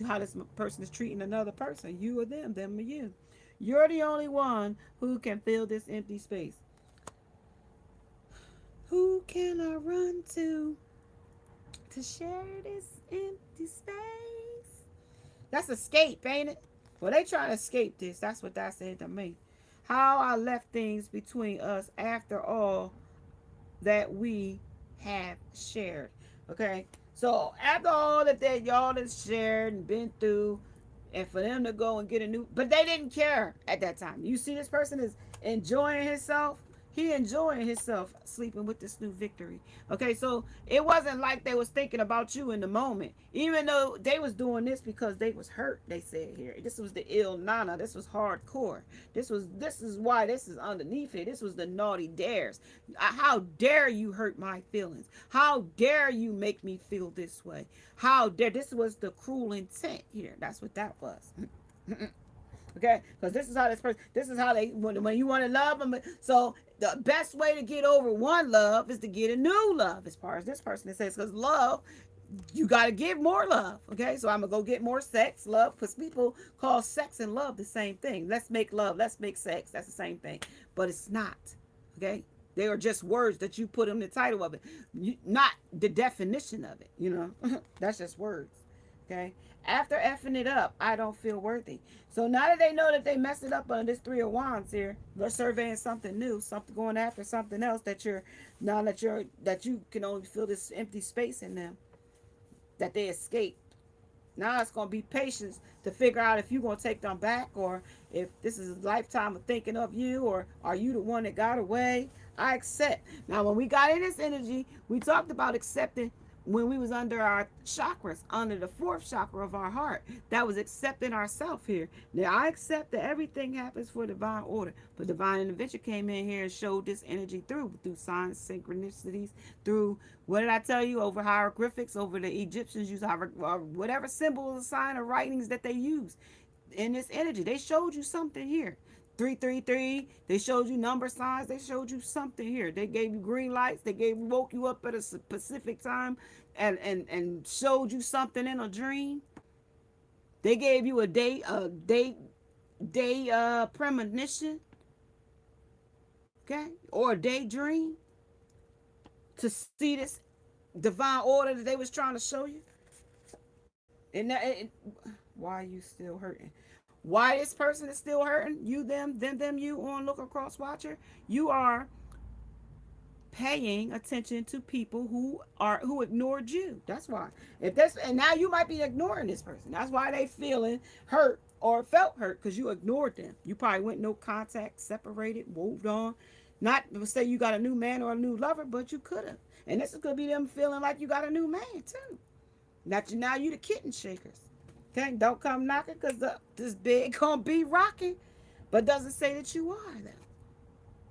how this person is treating another person, you or them or you. You're the only one who can fill this empty space. Who can I run to share this empty space? That's escape, ain't it? Well, they trying to escape this. That's what that said to me. How I left things between us after all that we have shared. Okay, so after all that y'all have shared and been through, and for them to go and get a new, but they didn't care at that time. You see, this person is enjoying himself. He enjoying himself sleeping with this new victory. Okay, so it wasn't like they was thinking about you in the moment, even though they was doing this because they was hurt. They said here, this was the ill nana. This was hardcore. This is why this is underneath it. This was the naughty dares. How dare you hurt my feelings? How dare you make me feel this way? How dare, this was the cruel intent here. That's what that was. Okay, because this is how this is how they, when you want to love them. So the best way to get over one love is to get a new love, as far as this person says, because love, you got to give more love. Okay, so I'm gonna go get more sex, love, because people call sex and love the same thing. Let's make love, let's make sex, that's the same thing, but it's not. Okay, they are just words that you put in the title of it, not the definition of it. That's just words. Okay, after effing it up, I don't feel worthy. So now that they know that they messed it up on this Three of Wands here, they're surveying something new, something going after something else that you can only feel this empty space in them that they escaped. Now it's going to be patience to figure out if you're going to take them back, or if this is a lifetime of thinking of you, or are you the one that got away. I accept. Now, when we got in this energy, we talked about accepting when we was under our chakras, under the fourth chakra of our heart. That was accepting ourselves here. Now, I accept that everything happens for divine order, but divine intervention came in here and showed this energy through signs, synchronicities, through, what did I tell you, over hieroglyphics, over the Egyptians use whatever symbols, sign, or writings that they use in this energy. They showed you something here. 333. They showed you number signs. They showed you something here. They gave you green lights. They woke you up at a specific time and showed you something in a dream. They gave you a day premonition, okay, or a daydream to see this divine order that they was trying to show you. And why are you still hurting? Why this person is still hurting? You, them, you on Look Across Watcher. You are paying attention to people who ignored you. That's why. And now you might be ignoring this person. That's why they feeling hurt or felt hurt, because you ignored them. You probably went no contact, separated, moved on. Not to say you got a new man or a new lover, but you could have. And this could be them feeling like you got a new man too. Now you the kitten shakers. Okay, don't come knocking, because this bed gonna be rocking, but doesn't say that you are though.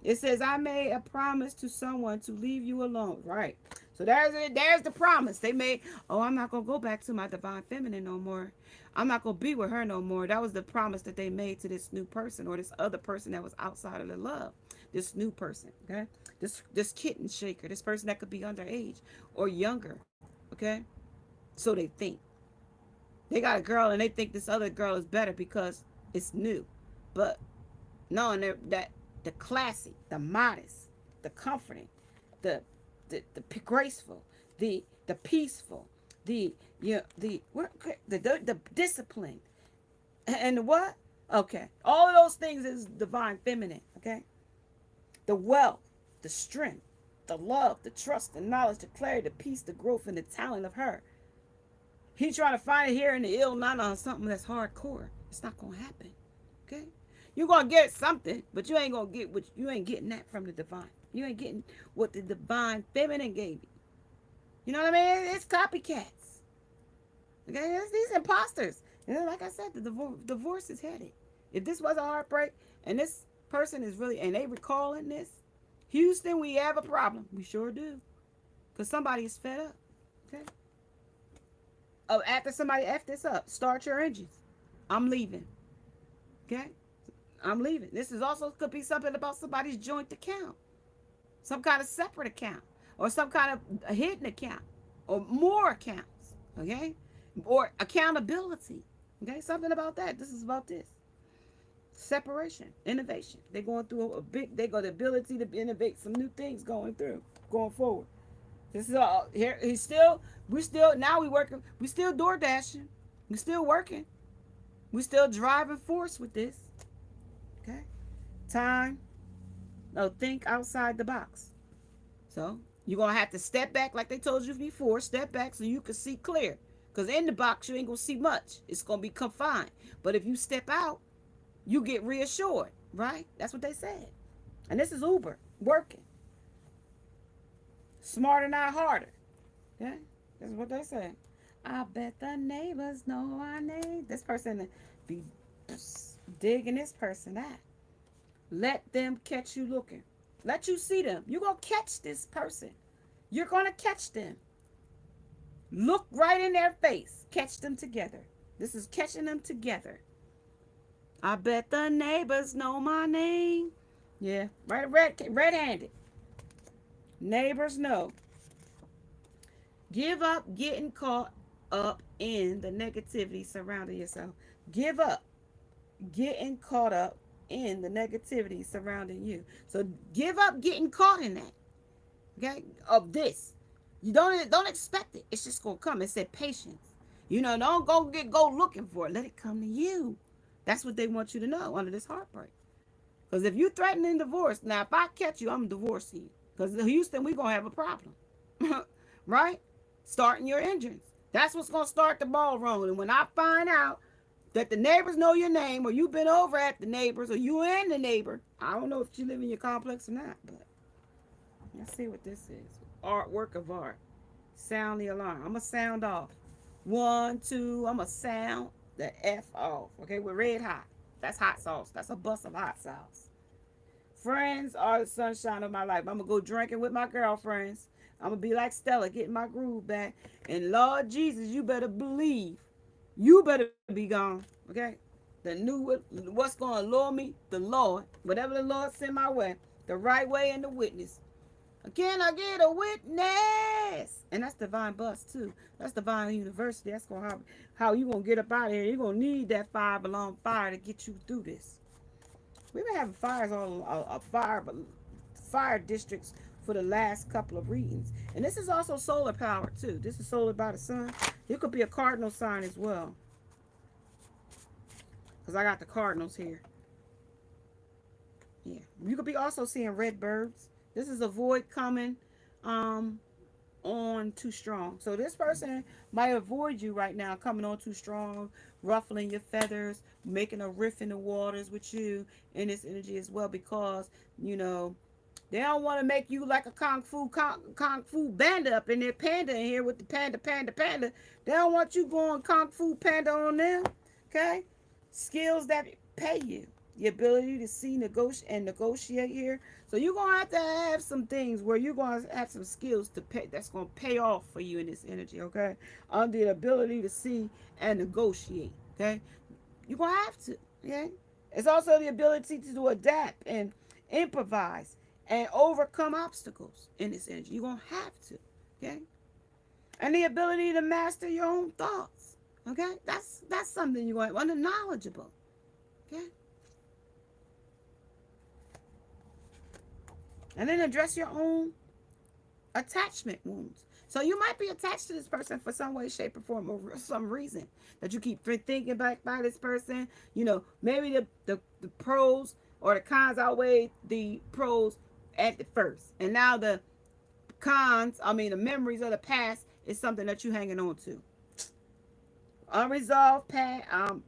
It says, I made a promise to someone to leave you alone. Right. So there's the promise. They made, oh, I'm not gonna go back to my divine feminine no more. I'm not gonna be with her no more. That was the promise that they made to this new person, or this other person that was outside of the love. This new person, okay? This kitten shaker, this person that could be underage or younger, okay? So they think. They got a girl and they think this other girl is better because it's new. But no, and that the classy, the modest, the comforting, the graceful, the peaceful, the discipline, and the what? Okay, all of those things is divine feminine. Okay, the wealth, the strength, the love, the trust, the knowledge, the clarity, the peace, the growth, and the talent of her. He trying to find it here in the ill, not on something that's hardcore. It's not gonna happen. Okay, you're gonna get something, but you ain't gonna get what you ain't getting that from the divine. You ain't getting what the divine feminine gave you. You know what I mean? It's copycats. Okay, it's these imposters. And like I said, the divorce is headed. If this was a heartbreak and this person is really, and they recalling this, Houston, we have a problem. We sure do. Because somebody is fed up. Okay. Oh, after somebody F this up, start your engines. I'm leaving. Okay? I'm leaving. This is also could be something about somebody's joint account. Some kind of separate account. Or some kind of hidden account. Or more accounts. Okay? Or accountability. Okay? Something about that. This is about this. Separation. Innovation. They're going through they got the ability to innovate some new things going forward. This is all here. Now we working. We still door dashing. We still working. We still driving force with this. Okay. Time. No, think outside the box. So you're gonna have to step back, like they told you before. Step back so you can see clear. Because in the box you ain't gonna see much. It's gonna be confined. But if you step out, you get reassured. Right? That's what they said. And this is Uber working. Smarter, not harder. Okay? That's what they say. I bet the neighbors know our name. This person be digging this person out. Let them catch you looking. Let you see them. You're going to catch this person. You're going to catch them. Look right in their face. Catch them together. This is catching them together. I bet the neighbors know my name. Yeah, right, red-handed. Neighbors know. Give up getting caught up in the negativity surrounding yourself. Give up getting caught up in the negativity surrounding you. So give up getting caught in that. Okay? Of this. You don't expect it. It's just gonna come. It said patience. Don't go looking for it. Let it come to you. That's what they want you to know under this heartbreak. Because if you threatening divorce, now if I catch you, I'm divorcing you. Because in Houston, we're going to have a problem. Right? Starting your engines. That's what's going to start the ball rolling. And when I find out that the neighbors know your name, or you've been over at the neighbors, or you and the neighbor, I don't know if you live in your complex or not, but let's see what this is. Artwork of art. Sound the alarm. I'm going to sound off. 1, 2, I'm going to sound the F off. Okay, with red hot. That's hot sauce. That's a bus of hot sauce. Friends are the sunshine of my life. I'm going to go drinking with my girlfriends. I'm going to be like Stella, getting my groove back. And Lord Jesus, you better believe. You better be gone. Okay? The new, what's going to lure me? The Lord. Whatever the Lord send my way. The right way and the witness. Can I get a witness? And that's divine bus too. That's divine university. That's gonna how you gonna get up out of here. You're gonna need that 5 alarm fire to get you through this. We've been having fires all fire districts for the last couple of readings. And this is also solar powered too. This is solar by the sun. It could be a cardinal sign as well. Because I got the cardinals here. Yeah. You could be also seeing red birds. This is a void coming on too strong. So this person might avoid you right now, coming on too strong, ruffling your feathers, making a riff in the waters with you in this energy as well, because, you know, they don't want to make you like a kung fu panda up in there, panda in here with the panda. They don't want you going kung fu panda on them. Okay? Skills that pay you. The ability to see, negotiate here. So you're going to have some things where you're going to have some skills to pay, that's going to pay off for you in this energy, okay? The ability to see and negotiate, okay? You're going to have to, okay? It's also the ability to adapt and improvise and overcome obstacles in this energy. You're going to have to, okay? And the ability to master your own thoughts, okay? That's something you're going to want. Knowledgeable, okay? And then address your own attachment wounds. So you might be attached to this person for some way, shape, or form, or some reason that you keep thinking back by this person. You know, maybe the pros or the cons outweigh the pros at the first. And now the the memories of the past is something that you're hanging on to. Unresolved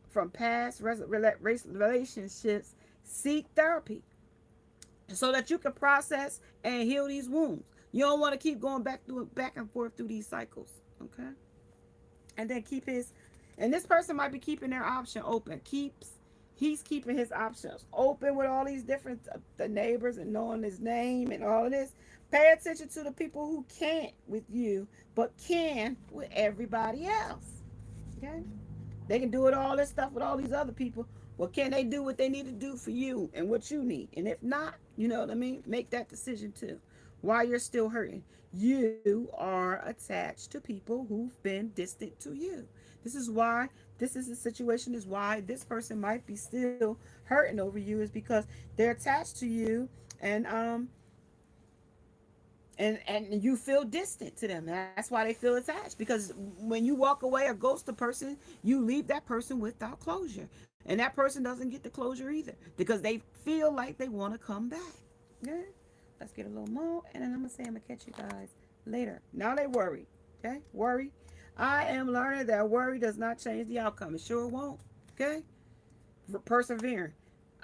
from past relationships, seek therapy so that you can process and heal these wounds. You don't want to keep going back and forth through these cycles, okay? And then and this person might be keeping their option open. He's keeping his options open with all these different the neighbors and knowing his name and all of this. Pay attention to the people who can't with you, but can with everybody else, okay? They can do it all this stuff with all these other people. Well, can they do what they need to do for you and what you need? And if not, you know what I mean? Make that decision too. While you're still hurting, you are attached to people who've been distant to you. This is a situation is why this person might be still hurting over you, is because they're attached to you, and and you feel distant to them. That's why they feel attached, because when you walk away or ghost a person, you leave that person without closure, and that person doesn't get the closure either, because they feel like they want to come back. Okay, let's get a little more, and then I'm gonna say I'm gonna catch you guys later. Now they worry. Okay, worry. I am learning that worry does not change the outcome. It sure won't. Okay, persevering.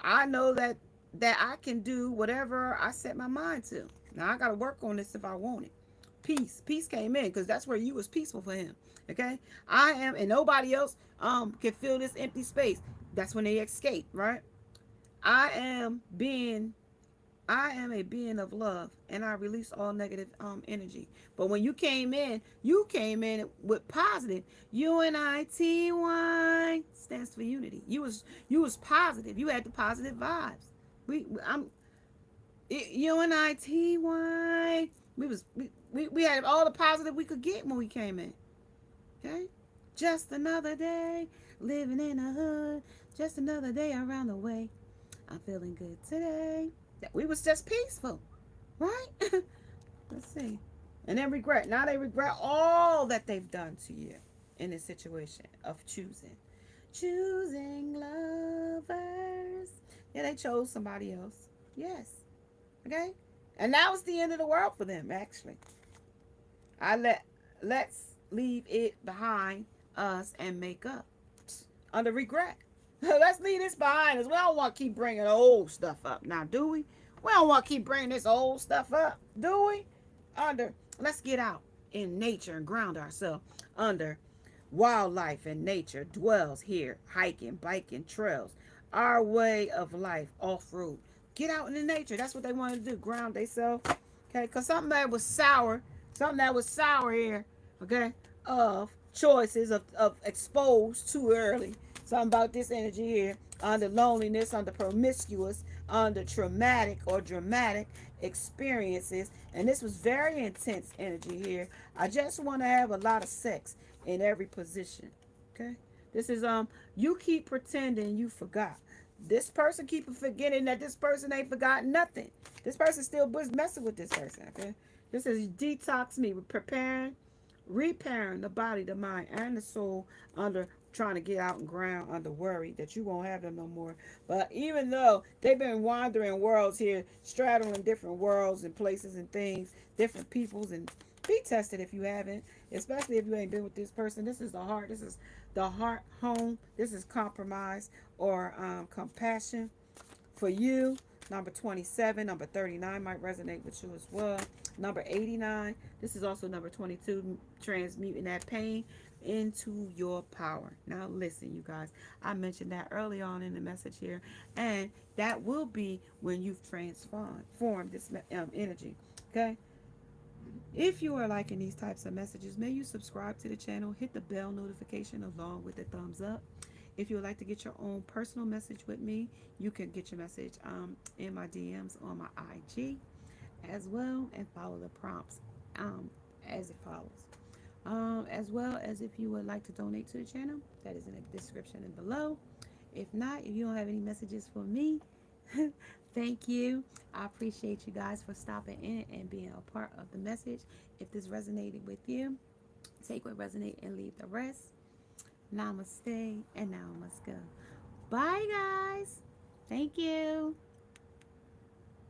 I know that I can do whatever I set my mind to. Now I got to work on this if I want it. Peace came in, because that's where you was peaceful for him. Okay, I am, and nobody else can fill this empty space. That's when they escape, right? I am a being of love, and I release all negative energy. But when you came in with positive. UNITY stands for unity. You was positive. You had the positive vibes. UNITY. We had all the positive we could get when we came in. Okay? Just another day living in the hood. Just another day around the way. I'm feeling good today. We was just peaceful, right? Let's see. And then regret. Now they regret all that they've done to you in this situation of choosing lovers. Yeah, they chose somebody else. Yes. Okay? And that was the end of the world for them, actually. Let's leave it behind us and make up under regret. Let's leave this behind us. We don't want to keep bringing old stuff up now, do we? We don't want to keep bringing this old stuff up, do we? Let's get out in nature and ground ourselves under wildlife and nature dwells here, hiking, biking, trails, our way of life, off-road. Get out in the nature. That's what they want to do, ground themselves. Okay, because something that was sour here, okay, of choices of exposed too early. Something about this energy here, under loneliness, under promiscuous, under traumatic or dramatic experiences. And this was very intense energy here. I just want to have a lot of sex in every position. Okay? This is you keep pretending you forgot. This person keep forgetting that this person ain't forgotten nothing. This person still was messing with this person. Okay? This is detox me. We're preparing, repairing the body, the mind, and the soul under trying to get out and ground under worry that you won't have them no more. But even though they've been wandering worlds here, straddling different worlds and places and things, different peoples, and be tested if you haven't, especially if you ain't been with this person. This is the heart. This is the heart home. This is compromise or compassion for you. Number 27, number 39 might resonate with you as well. Number 89, this is also number 22, transmuting that pain into your power. Now listen, you guys, I mentioned that early on in the message here, and that will be when you've transformed this energy. Okay? If you are liking these types of messages, may you subscribe to the channel, hit the bell notification along with the thumbs up. If you would like to get your own personal message with me, you can get your message in my DMs on my IG as well, and follow the prompts as it follows. As well as if you would like to donate to the channel, that is in the description and below. If not, if you don't have any messages for me, thank you. I appreciate you guys for stopping in and being a part of the message. If this resonated with you, take what resonated and leave the rest. Namaste, and now I must go. Bye, guys. Thank you.